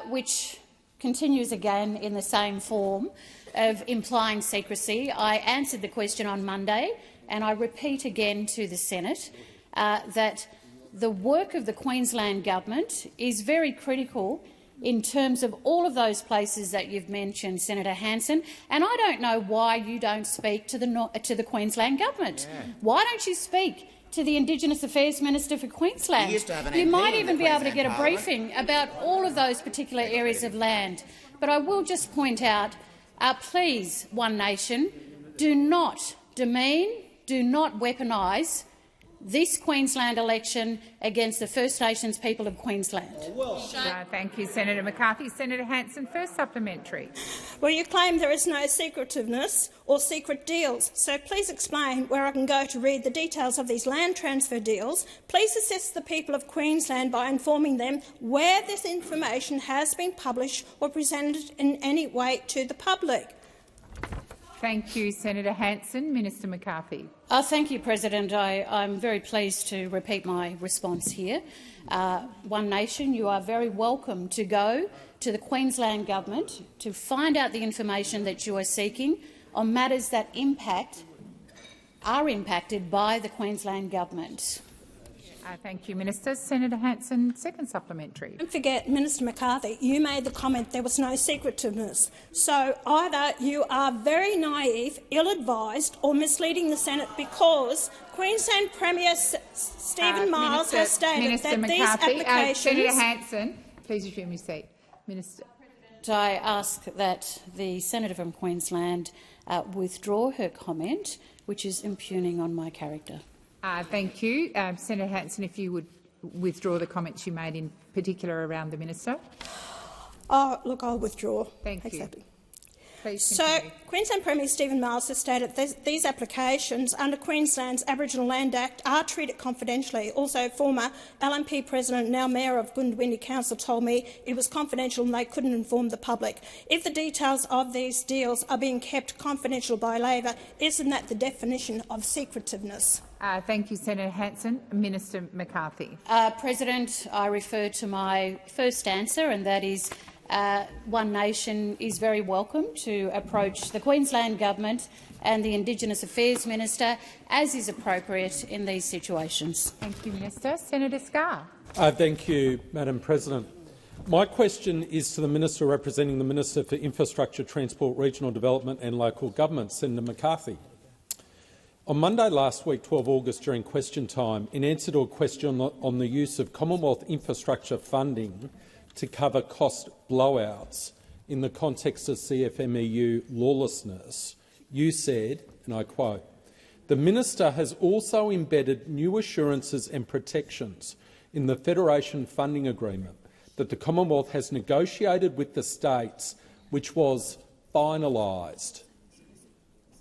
which continues again in the same form of implying secrecy. I answered the question on Monday, and I repeat again to the Senate that the work of the Queensland government is very critical in terms of all of those places that you've mentioned, Senator Hanson, and I don't know why you don't speak to the Queensland government. Yeah. Why don't you speak to the Indigenous Affairs Minister for Queensland? You might even be able to get a briefing about all of those particular areas of land. But I will just point out, please, One Nation, do not demean, do not weaponise this Queensland election against the First Nations people of Queensland. Thank you, Senator McCarthy. Senator Hanson, first supplementary. Well, you claim there is no secretiveness or secret deals, so please explain where I can go to read the details of these land transfer deals. Please assist the people of Queensland by informing them where this information has been published or presented in any way to the public. Thank you, Senator Hanson. Minister McCarthy. Thank you, President. I'm very pleased to repeat my response here. One Nation, you are very welcome to go to the Queensland Government to find out the information that you are seeking on matters that are impacted by the Queensland Government. Thank you, Minister. Senator Hanson, second supplementary. Don't forget, Minister McCarthy, you made the comment there was no secretiveness. So either you are very naive, ill-advised or misleading the Senate, because Queensland Premier Stephen Miles has stated that these applications— Senator Hanson, please resume your seat. Minister. I ask that the Senator from Queensland withdraw her comment, which is impugning on my character. Thank you. Senator Hanson, if you would withdraw the comments you made in particular around the minister. Oh, look, I'll withdraw. Thank you. Please continue. So, Queensland Premier Stephen Miles has stated these applications under Queensland's Aboriginal Land Act are treated confidentially. Also, former LNP President, now Mayor of Goondiwindi Council, told me it was confidential and they couldn't inform the public. If the details of these deals are being kept confidential by Labor, isn't that the definition of secretiveness? Thank you, Senator Hanson. Minister McCarthy. President, I refer to my first answer, and that is One Nation is very welcome to approach the Queensland Government and the Indigenous Affairs Minister, as is appropriate in these situations. Thank you, Minister. Senator Scarr. Thank you, Madam President. My question is to the Minister representing the Minister for Infrastructure, Transport, Regional Development and Local Government, Senator McCarthy. On Monday last week, 12 August, during question time, in answer to a question on the use of Commonwealth infrastructure funding to cover cost blowouts in the context of CFMEU lawlessness, you said, and I quote, "The Minister has also embedded new assurances and protections in the Federation Funding Agreement that the Commonwealth has negotiated with the states, which was finalised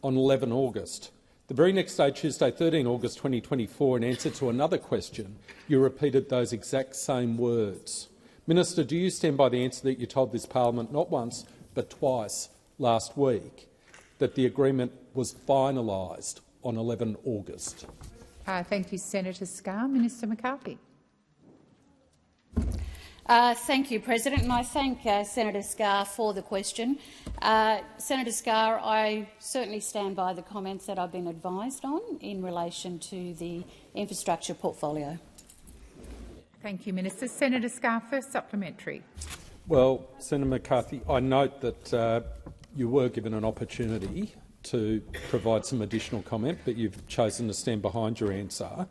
on 11 August. The very next day, Tuesday, 13 August 2024, in answer to another question, you repeated those exact same words. Minister, do you stand by the answer that you told this parliament not once but twice last week, that the agreement was finalised on 11 August? Thank you, Senator Scarr. Minister McCarthy. Thank you, President, and I thank Senator Scarr for the question. Senator Scarr, I certainly stand by the comments that I've been advised on in relation to the infrastructure portfolio. Thank you, Minister. Senator Scarr, first supplementary. Well, Senator McCarthy, I note that you were given an opportunity to provide some additional comment, but you've chosen to stand behind your answer.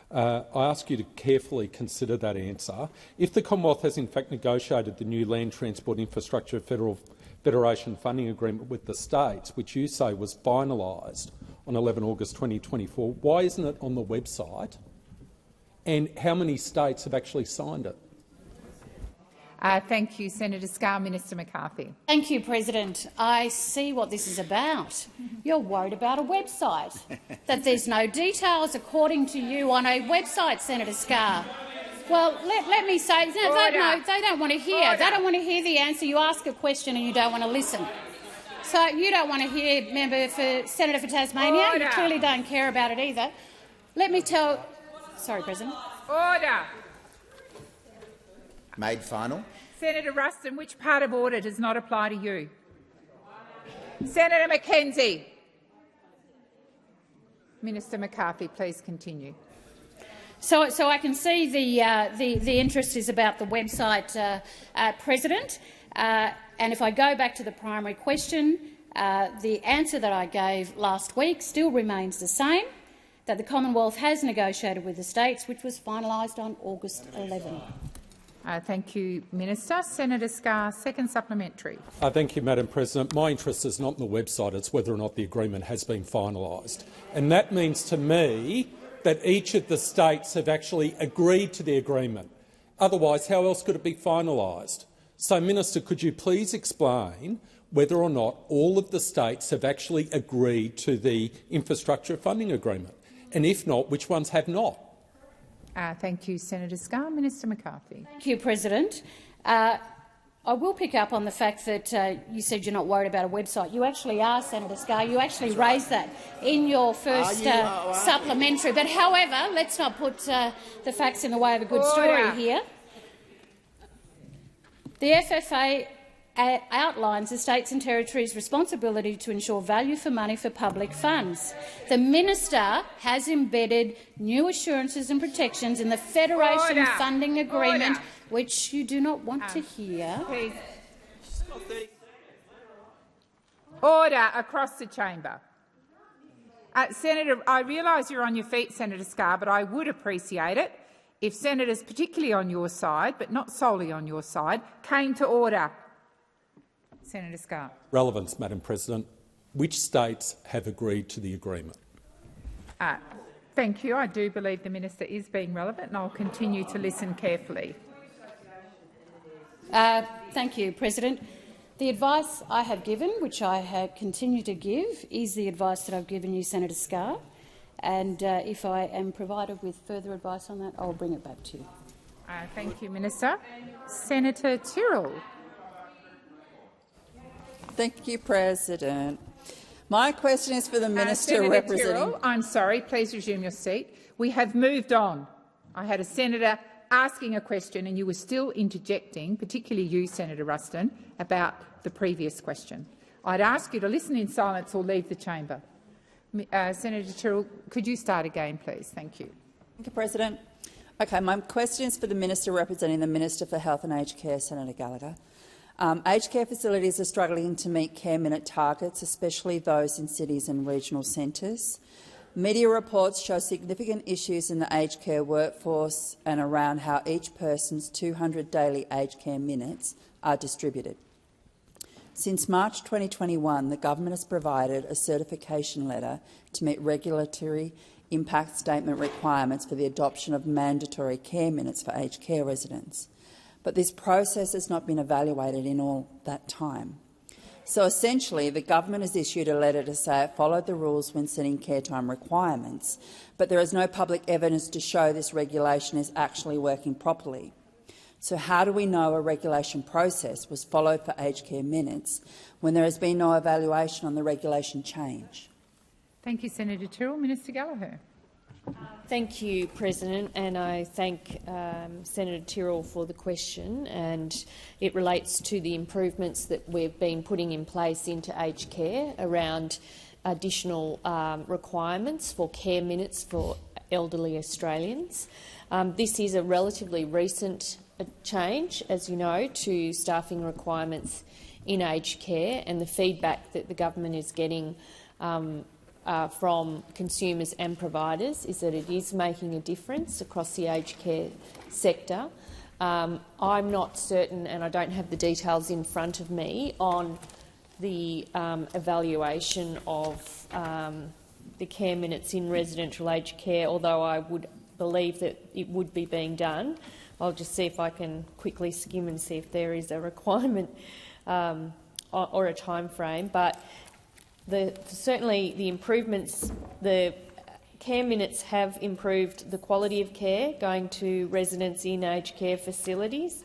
I ask you to carefully consider that answer. If the Commonwealth has in fact negotiated the new Land Transport Infrastructure Federation Funding Agreement with the states, which you say was finalised on 11 August 2024, why isn't it on the website? And how many states have actually signed it? Thank you, Senator Scarr. Minister McCarthy. Thank you, President. I see what this is about. You're worried about a website, that there's no details, according to you, on a website, Senator Scarr. Well, let me say, no, they don't want to hear. They don't want to hear the answer. You ask a question and you don't want to listen. So you don't want to hear, Senator for Tasmania. You clearly don't care about it either. Let me tell— Sorry, President. Order. Made final. Senator Ruston, which part of order does not apply to you? Senator McKenzie. Minister McCarthy, please continue. So I can see the interest is about the website, President. And if I go back to the primary question, the answer that I gave last week still remains the same, that the Commonwealth has negotiated with the states, which was finalised on August 11. Thank you, Minister. Senator Scarr, second supplementary. Thank you, Madam President. My interest is not in the website, it's whether or not the agreement has been finalised. And that means to me that each of the states have actually agreed to the agreement. Otherwise, how else could it be finalised? So, Minister, could you please explain whether or not all of the states have actually agreed to the infrastructure funding agreement? And if not, which ones have not? Thank you, Senator Scarr. Minister McCarthy. Thank you, President. I will pick up on the fact that you said you're not worried about a website. You actually are, Senator Scarr. You actually raised that in your first supplementary. But, however, let's not put the facts in the way of a good story here. The FFA outlines the states and territories' responsibility to ensure value for money for public funds. The minister has embedded new assurances and protections in the Federation Funding Agreement, which you do not want to hear. Please. Order across the chamber. Senator, I realise you're on your feet, Senator Scarr, but I would appreciate it if senators, particularly on your side, but not solely on your side, came to order. Senator Scarr. Relevance, Madam President. Which states have agreed to the agreement? Thank you. I do believe the minister is being relevant, and I'll continue to listen carefully. Thank you, President. The advice I have given, which I have continued to give, is the advice that I've given you, Senator Scarr. And if I am provided with further advice on that, I'll bring it back to you. Thank you, Minister. Senator Tyrrell. Thank you, President. My question is for the Minister representing— Tyrrell, I'm sorry. Please resume your seat. We have moved on. I had a senator asking a question and you were still interjecting, particularly you, Senator Ruston, about the previous question. I'd ask you to listen in silence or leave the chamber. Senator Tyrrell, could you start again, please? Thank you. Thank you, President. Okay, my question is for the Minister representing the Minister for Health and Aged Care, Senator Gallagher. Aged care facilities are struggling to meet care minute targets, especially those in cities and regional centres. Media reports show significant issues in the aged care workforce and around how each person's 200 daily aged care minutes are distributed. Since March 2021, the government has provided a certification letter to meet regulatory impact statement requirements for the adoption of mandatory care minutes for aged care residents. But this process has not been evaluated in all that time. So essentially, the government has issued a letter to say it followed the rules when setting care time requirements, but there is no public evidence to show this regulation is actually working properly. So how do we know a regulation process was followed for aged care minutes when there has been no evaluation on the regulation change? Thank you, Senator Tyrrell. Minister Gallagher. Thank you, President, and I thank Senator Tyrrell for the question. And it relates to the improvements that we've been putting in place into aged care around additional requirements for care minutes for elderly Australians. This is a relatively recent change, as you know, to staffing requirements in aged care, and the feedback that the government is getting from consumers and providers is that it is making a difference across the aged care sector. I'm not certain, and I don't have the details in front of me, on the evaluation of the care minutes in residential aged care, although I would believe that it would be being done. I'll just see if I can quickly skim and see if there is a requirement or a time frame. But certainly the improvements, the care minutes have improved the quality of care going to residents in aged care facilities.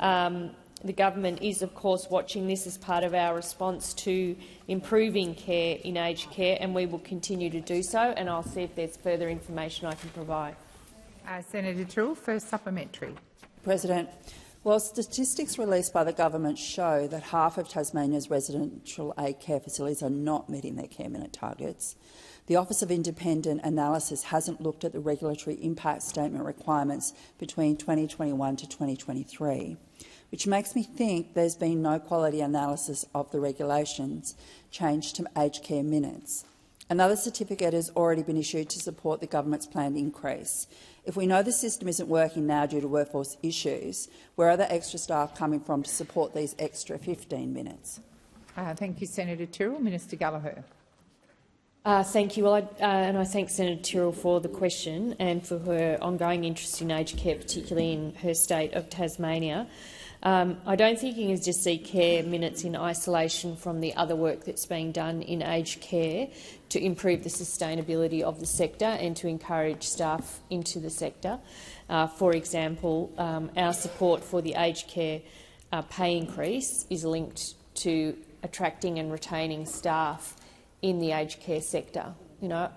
The government is, of course, watching this as part of our response to improving care in aged care, and we will continue to do so, and I'll see if there's further information I can provide. Senator Tyrrell, first supplementary. President, well, statistics released by the government show that half of Tasmania's residential aged care facilities are not meeting their care minute targets. The Office of Independent Analysis hasn't looked at the regulatory impact statement requirements between 2021 to 2023, which makes me think there's been no quality analysis of the regulations changed to aged care minutes. Another certificate has already been issued to support the government's planned increase. If we know the system isn't working now due to workforce issues, where are the extra staff coming from to support these extra 15 minutes? Thank you, Senator Tyrrell. Minister Gallagher. Thank you. Well, and I thank Senator Tyrrell for the question and for her ongoing interest in aged care, particularly in her state of Tasmania. I don't think you can just see care minutes in isolation from the other work that's being done in aged care to improve the sustainability of the sector and to encourage staff into the sector. For example, our support for the aged care pay increase is linked to attracting and retaining staff in the aged care sector. You know,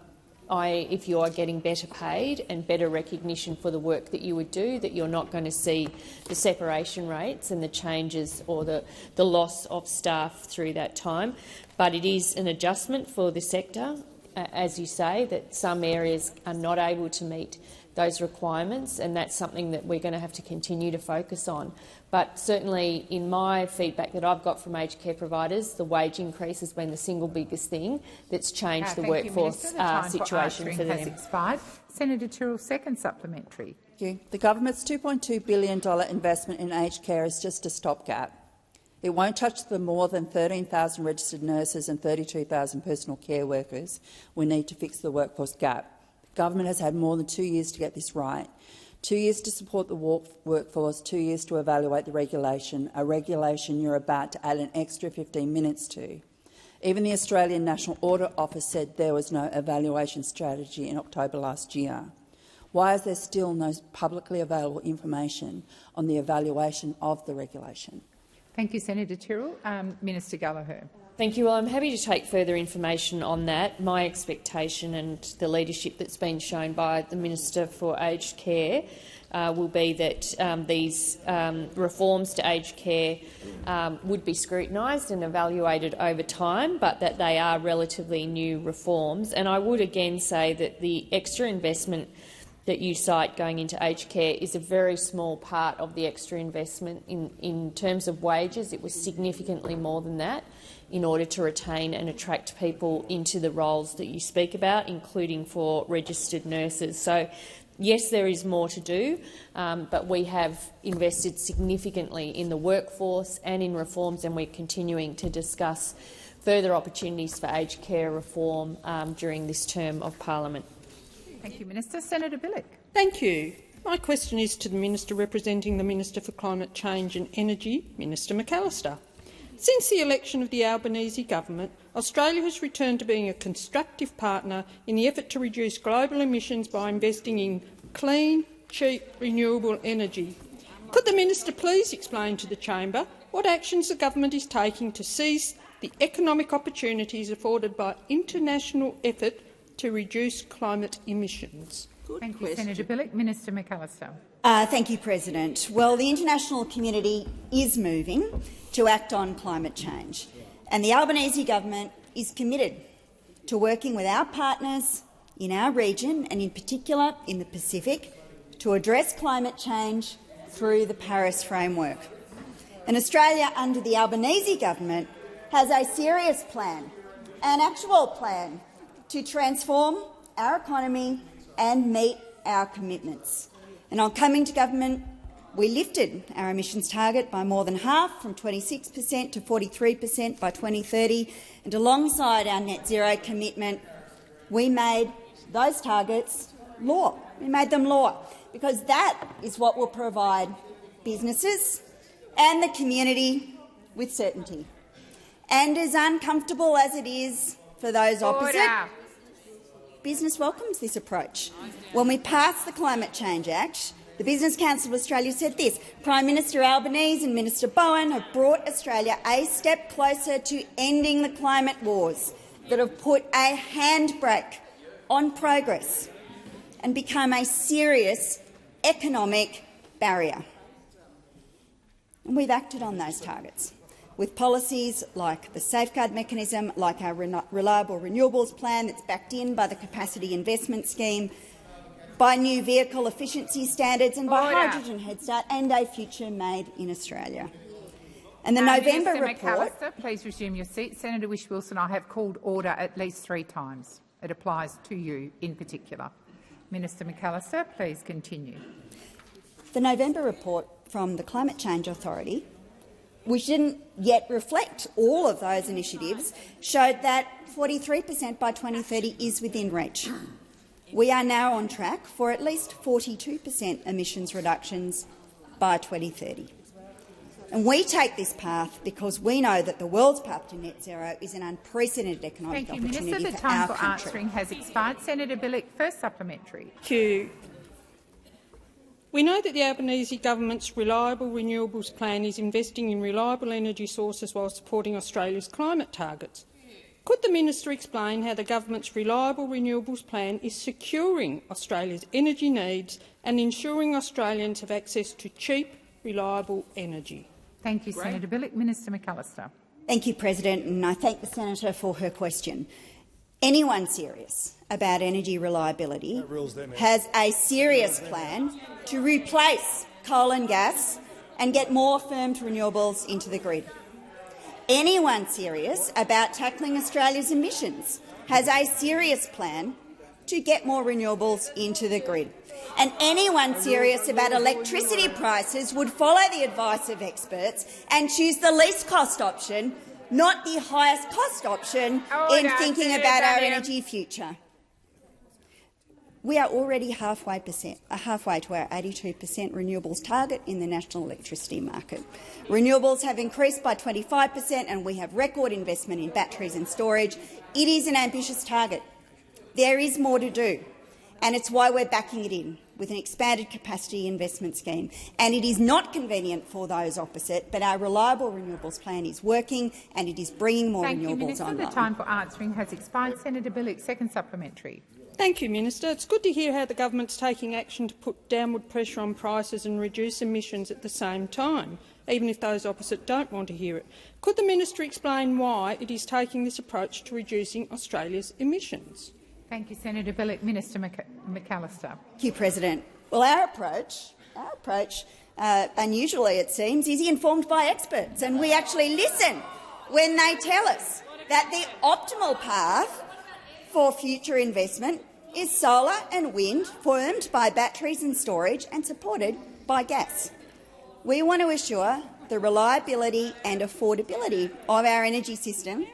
if you are getting better paid and better recognition for the work that you would do, that you're not going to see the separation rates and the changes or the loss of staff through that time. But it is an adjustment for the sector, as you say, that some areas are not able to meet those requirements, and that's something that we're going to have to continue to focus on. But certainly in my feedback that I've got from aged care providers, the wage increase has been the single biggest thing that's changed the workforce situation for them. Has expired. Senator Tyrrell, second supplementary. Thank you. The government's $2.2 billion investment in aged care is just a stopgap. It won't touch the more than 13,000 registered nurses and 32,000 personal care workers we need to fix the workforce gap. The government has had more than 2 years to get this right. 2 years to support the workforce, 2 years to evaluate the regulation, a regulation you're about to add an extra 15 minutes to. Even the Australian National Audit Office said there was no evaluation strategy in October last year. Why is there still no publicly available information on the evaluation of the regulation? Thank you, Senator Tyrrell. Minister Gallagher. Thank you. Well, I'm happy to take further information on that. My expectation and the leadership that's been shown by the Minister for Aged Care will be that these reforms to aged care would be scrutinised and evaluated over time, but that they are relatively new reforms. And I would again say that the extra investment that you cite going into aged care is a very small part of the extra investment. In terms of wages, it was significantly more than that in order to retain and attract people into the roles that you speak about, including for registered nurses. So, yes, there is more to do, but we have invested significantly in the workforce and in reforms, and we're continuing to discuss further opportunities for aged care reform during this term of parliament. Thank you, Minister. Senator Bilyk. Thank you. My question is to the Minister representing the Minister for Climate Change and Energy, Minister McAllister. Since the election of the Albanese government, Australia has returned to being a constructive partner in the effort to reduce global emissions by investing in clean, cheap, renewable energy. Could the minister please explain to the chamber what actions the government is taking to seize the economic opportunities afforded by international effort to reduce climate emissions? Thank you, Senator Bilyk. Minister McAllister. Thank you, President. Well, the international community is moving to act on climate change, and the Albanese government is committed to working with our partners in our region, and in particular in the Pacific, to address climate change through the Paris framework. And Australia, under the Albanese government, has a serious plan, an actual plan, to transform our economy and meet our commitments. And on coming to government, we lifted our emissions target by more than half, from 26% to 43% by 2030, and alongside our net zero commitment, we made those targets law. We made them law, because that is what will provide businesses and the community with certainty. And as uncomfortable as it is for those opposite, business welcomes this approach. When we passed the Climate Change Act, the Business Council of Australia said this: Prime Minister Albanese and Minister Bowen have brought Australia a step closer to ending the climate wars that have put a handbrake on progress and become a serious economic barrier. And we've acted on those targets with policies like the safeguard mechanism, like our reliable renewables plan that's backed in by the capacity investment scheme, by new vehicle efficiency standards and by Hydrogen Head Start and a future made in Australia. And the November Minister report— McAllister, please resume your seat. Senator Whish-Wilson, I have called order at least 3 times. It applies to you in particular. Minister McAllister, please continue. The November report from the Climate Change Authority, which didn't yet reflect all of those initiatives, showed that 43% by 2030 is within reach. We are now on track for at least 42% emissions reductions by 2030. And we take this path because we know that the world's path to net zero is an unprecedented economic opportunity for our country. Minister, the time for answering has expired. Senator Bilyk, first supplementary. Thank you. We know that the Albanese government's Reliable Renewables plan is investing in reliable energy sources while supporting Australia's climate targets. Could the minister explain how the government's Reliable Renewables plan is securing Australia's energy needs and ensuring Australians have access to cheap, reliable energy? Thank you, Senator Bilyk. Minister McAllister. Thank you, President, and I thank the senator for her question. Anyone serious about energy reliability has a serious plan to replace coal and gas and get more firmed renewables into the grid. Anyone serious about tackling Australia's emissions has a serious plan to get more renewables into the grid. And anyone serious about electricity prices would follow the advice of experts and choose the least cost option, not the highest cost option, in thinking about our energy future. We are already halfway to our 82% renewables target in the national electricity market. Renewables have increased by 25% and we have record investment in batteries and storage. It is an ambitious target. There is more to do, and it's why we're backing it in with an expanded capacity investment scheme. And it is not convenient for those opposite, but our Reliable Renewables plan is working and it is bringing more renewables online. Thank you, Minister. The time for answering has expired. Senator Bilyk, second supplementary. Thank you, Minister. It's good to hear how the government's taking action to put downward pressure on prices and reduce emissions at the same time, even if those opposite don't want to hear it. Could the minister explain why it is taking this approach to reducing Australia's emissions? Thank you, Senator Bilyk. Minister McAllister. Thank you, President. Well, our approach, unusually it seems, is informed by experts, and we actually listen when they tell us that the optimal path for future investment is solar and wind, firmed by batteries and storage and supported by gas. We want to assure the reliability and affordability of our energy system,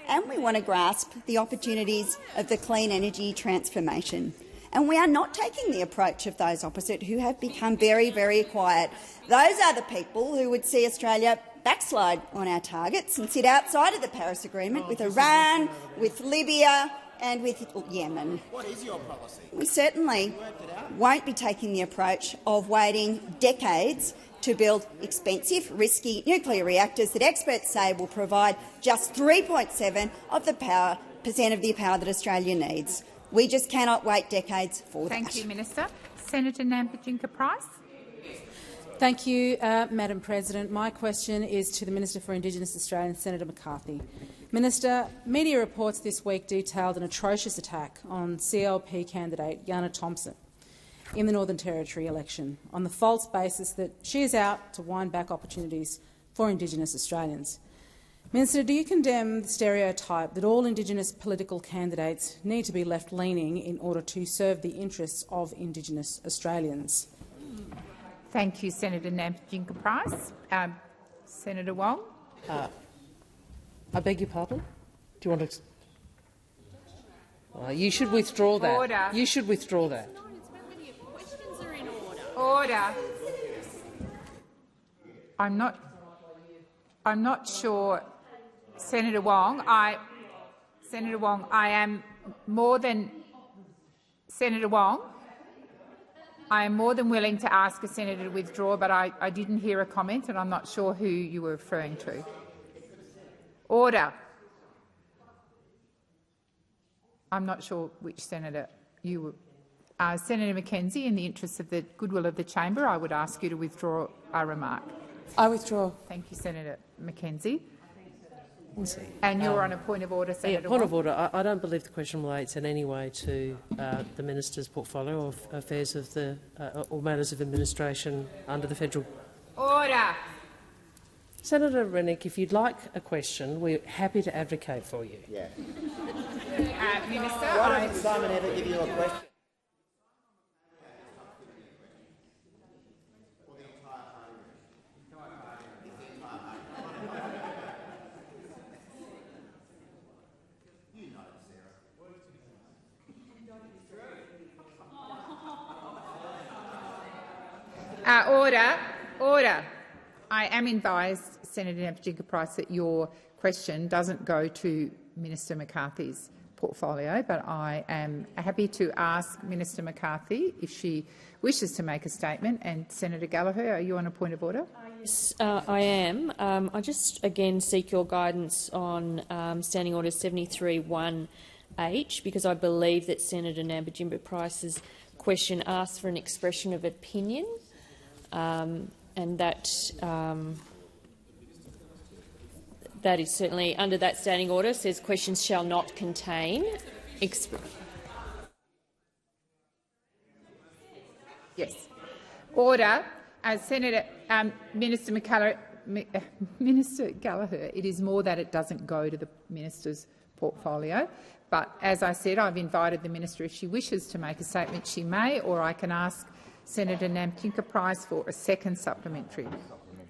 and we want to grasp the opportunities of the clean energy transformation. And we are not taking the approach of those opposite who have become very, very quiet. Those are the people who would see Australia backslide on our targets and sit outside of the Paris Agreement with Iran, with Libya and with Yemen. What is your policy? We certainly won't be taking the approach of waiting decades to build expensive, risky nuclear reactors that experts say will provide just 3.7% of the power that Australia needs. We just cannot wait decades for that. Thank you, Minister. Senator Nampijinka-Price. Thank you, Madam President. My question is to the Minister for Indigenous Australians, Senator McCarthy. Minister, media reports this week detailed an atrocious attack on CLP candidate Yana Thompson in the Northern Territory election on the false basis that she is out to wind back opportunities for Indigenous Australians. Minister, do you condemn the stereotype that all Indigenous political candidates need to be left-leaning in order to serve the interests of Indigenous Australians? Thank you, Senator Nampijinka-Price. Senator Wong. I beg your pardon? Do you want to? You should withdraw that. Order. You should withdraw that. Order. I'm not sure, Senator Wong. Senator Wong, I am more than willing to ask a senator to withdraw, but I didn't hear a comment, and I'm not sure who you were referring to. Order. I'm not sure which senator you were. Senator McKenzie, in the interests of the goodwill of the chamber, I would ask you to withdraw a remark. I withdraw. Thank you, Senator McKenzie. And you're on a point of order, Senator. Point of order. I don't believe the question relates in any way to the minister's portfolio of affairs of the or matters of administration under the federal. Order. Senator Rennick, if you'd like a question, we're happy to advocate for you. Yeah. Minister, why doesn't Simon ever give you a question? Order. I am advised, Senator Nampijinka-Price, that your question doesn't go to Minister McCarthy's portfolio, but I am happy to ask Minister McCarthy if she wishes to make a statement. And Senator Gallagher, are you on a point of order? Yes, I am. I just again seek your guidance on Standing Order 73(1)H, because I believe that Senator Nampijinka-Price's question asks for an expression of opinion, and that is certainly under that standing order. Says questions shall not contain. Yes. Order. Minister Gallagher, it is more that it doesn't go to the minister's portfolio. But as I said, I've invited the minister. If she wishes to make a statement, she may, or I can ask Senator Nampijinka-Price for a second supplementary.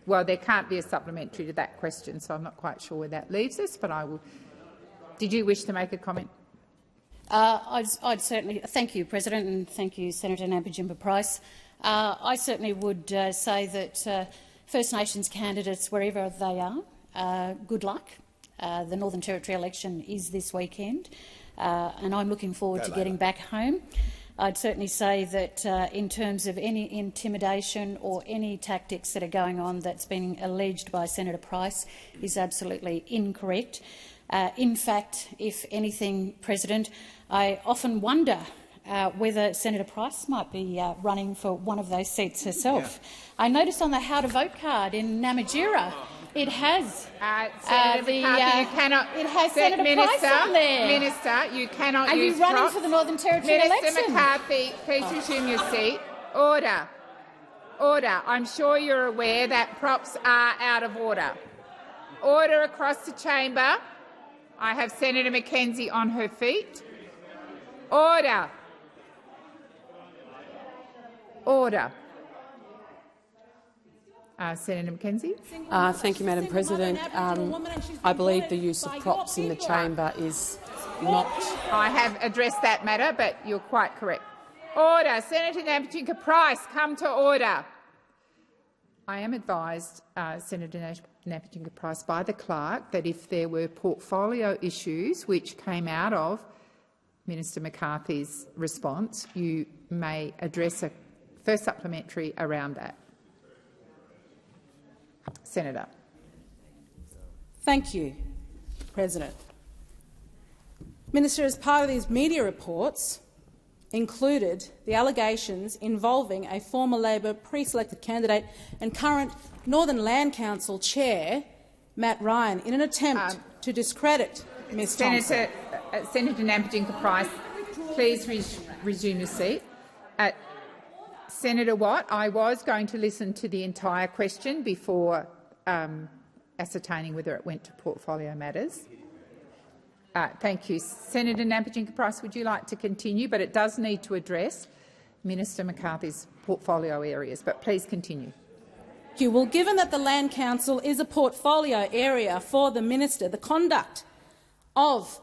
Well, there can't be a supplementary to that question, so I'm not quite sure where that leaves us, but I will. Did you wish to make a comment? I'd certainly thank you, President, and thank you, Senator Nampijinka-Price. I certainly would say that First Nations candidates, wherever they are, good luck. The Northern Territory election is this weekend, and I'm looking forward to getting back home. I'd certainly say that in terms of any intimidation or any tactics that are going on that's being alleged by Senator Price is absolutely incorrect. In fact, if anything, President, I often wonder whether Senator Price might be running for one of those seats herself. Yeah. I noticed on the How to Vote card in Namatjira it has you cannot. It has Senator Price on there. Minister, you cannot Are use you running props. for the Northern Territory election? Minister McCarthy, please resume your seat. Order. Order. I'm sure you're aware that props are out of order. Order across the chamber. I have Senator McKenzie on her feet. Order. Order. Senator McKenzie. Thank you, Madam President. I believe the use of props in the chamber is not. I have addressed that matter, but you're quite correct. Order. Senator Nampijinka-Price, come to order. I am advised, Senator Nampijinka-Price, by the clerk that if there were portfolio issues which came out of Minister McCarthy's response, you may address a first supplementary around that. Senator. Thank you, President. Minister, as part of these media reports included the allegations involving a former Labor pre-selected candidate and current Northern Land Council chair, Matt Ryan, in an attempt to discredit Ms Thompson. Senator Nampijinka-Price, please resume your seat. Senator Watt, I was going to listen to the entire question before ascertaining whether it went to portfolio matters. Thank you. Senator Nampijinka-Price, would you like to continue? But it does need to address Minister McCarthy's portfolio areas. But please continue. Thank you. Well, given that the Land Council is a portfolio area for the minister, the conduct of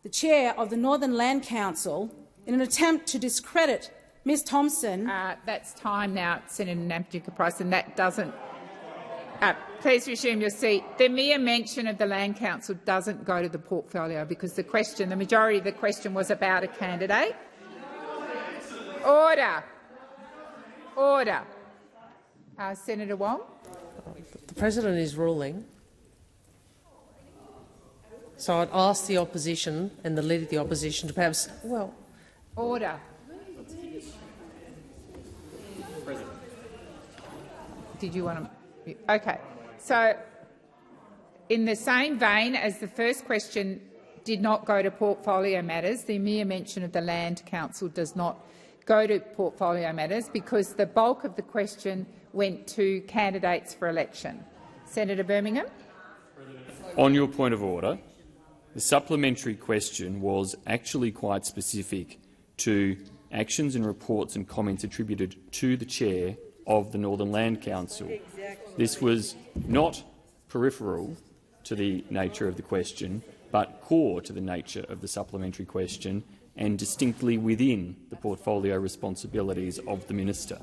the chair of the Northern Land Council in an attempt to discredit Ms Thompson— That's time now, Senator Nampijinka-Price, and that doesn't— please resume your seat. The mere mention of the Land Council doesn't go to the portfolio because the majority of the question was about a candidate. Order. Order. Senator Wong. The President is ruling. So I'd ask the opposition and the Leader of the Opposition to perhaps— well— Order. Did you want to— Okay. So, in the same vein as the first question did not go to portfolio matters, the mere mention of the Land Council does not go to portfolio matters because the bulk of the question went to candidates for election. Senator Birmingham. On your point of order, the supplementary question was actually quite specific to actions and reports and comments attributed to the chair of the Northern Land Council. This was not peripheral to the nature of the question, but core to the nature of the supplementary question and distinctly within the portfolio responsibilities of the minister.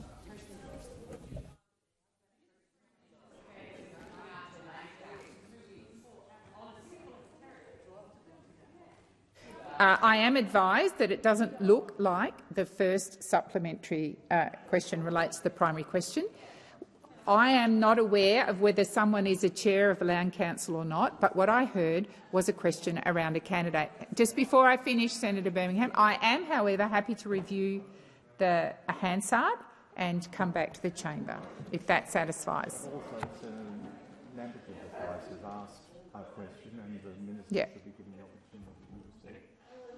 I am advised that it doesn't look like the first supplementary question relates to the primary question. I am not aware of whether someone is a chair of the Land Council or not, but what I heard was a question around a candidate. Just before I finish, Senator Birmingham, I am, however, happy to review the Hansard and come back to the chamber, if that satisfies. Also, Senator Nampijinka-Price has asked a question and the minister should be given the opportunity to respond.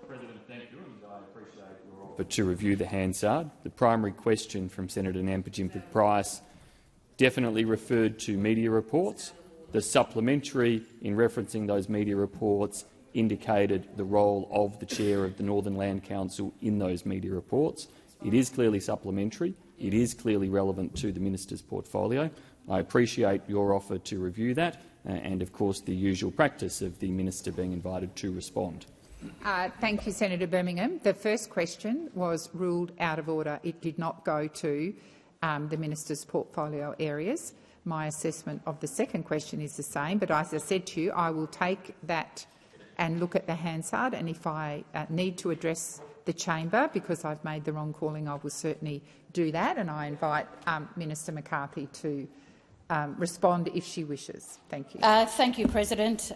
President, thank you, and I appreciate your offer to review the Hansard. The primary question from Senator Nampijinka-Price definitely referred to media reports. The supplementary, in referencing those media reports, indicated the role of the chair of the Northern Land Council in those media reports. It is clearly supplementary. It is clearly relevant to the minister's portfolio. I appreciate your offer to review that and, of course, the usual practice of the minister being invited to respond. Thank you, Senator Birmingham. The first question was ruled out of order. It did not go to the minister's portfolio areas. My assessment of the second question is the same, but as I said to you, I will take that and look at the Hansard, and if I need to address the chamber because I've made the wrong calling, I will certainly do that, and I invite Minister McCarthy to respond if she wishes. Thank you. Thank you, President.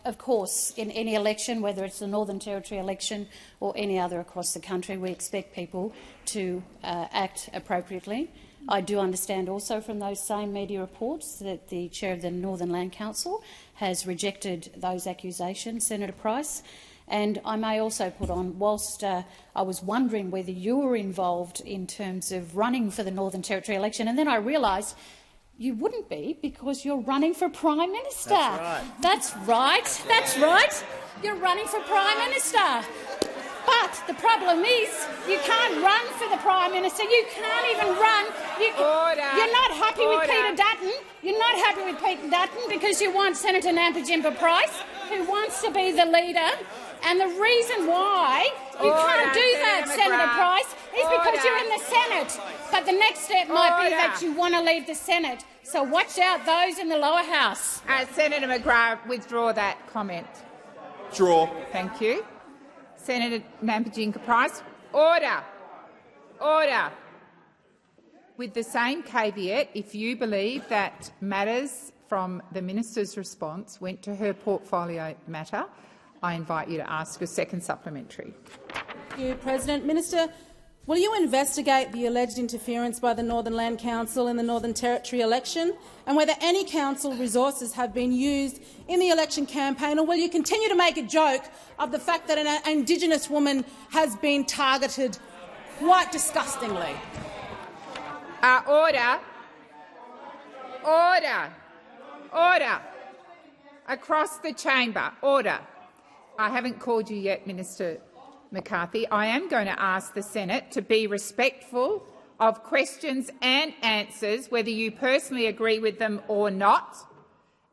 Of course, in any election, whether it's the Northern Territory election or any other across the country, we expect people to act appropriately. I do understand also from those same media reports that the chair of the Northern Land Council has rejected those accusations, Senator Price. And I may also put on, whilst I was wondering whether you were involved in terms of running for the Northern Territory election, and then I realised you wouldn't be because you're running for Prime Minister. That's right. That's right. That's right. You're running for Prime Minister. But the problem is you can't run for the Prime Minister. You can't even run. You're not happy with Peter Dutton. You're not happy with Peter Dutton because you want Senator Nampijinka-Price, who wants to be the leader And the reason why you can't do that, Senator Price, is because you're in the Senate. But the next step might be that you want to leave the Senate. So watch out those in the lower house. Senator McGrath, withdraw that comment. Draw. Thank you. Senator Nampijinka-Price. Order. Order. With the same caveat, if you believe that matters from the minister's response went to her portfolio matter, I invite you to ask a second supplementary. Thank you, President. Minister, will you investigate the alleged interference by the Northern Land Council in the Northern Territory election and whether any council resources have been used in the election campaign, or will you continue to make a joke of the fact that an Indigenous woman has been targeted quite disgustingly? Order. Order. Order. Across the chamber. Order. I haven't called you yet, Minister McCarthy. I am going to ask the Senate to be respectful of questions and answers, whether you personally agree with them or not.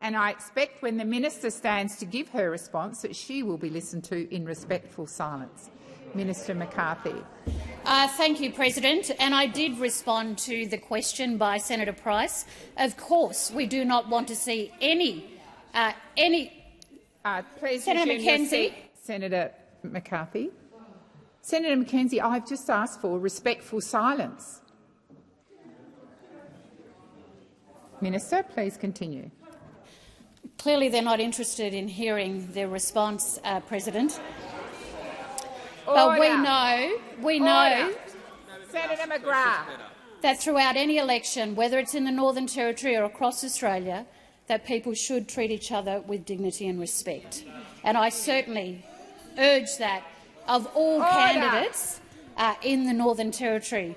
And I expect when the minister stands to give her response that she will be listened to in respectful silence. Minister McCarthy. Thank you, President. And I did respond to the question by Senator Price. Of course, we do not want to see any. Please Senator resume your McKenzie. seat. Senator McCarthy. Senator McKenzie, I've just asked for respectful silence. Minister, please continue. Clearly, they're not interested in hearing their response, President. Order. But we know Senator McGrath. that throughout any election, whether it's in the Northern Territory or across Australia, that people should treat each other with dignity and respect. And I certainly urge that of all candidates in the Northern Territory.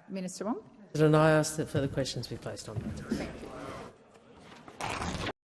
Minister Wong. President, I ask that further questions be placed on. Thank you.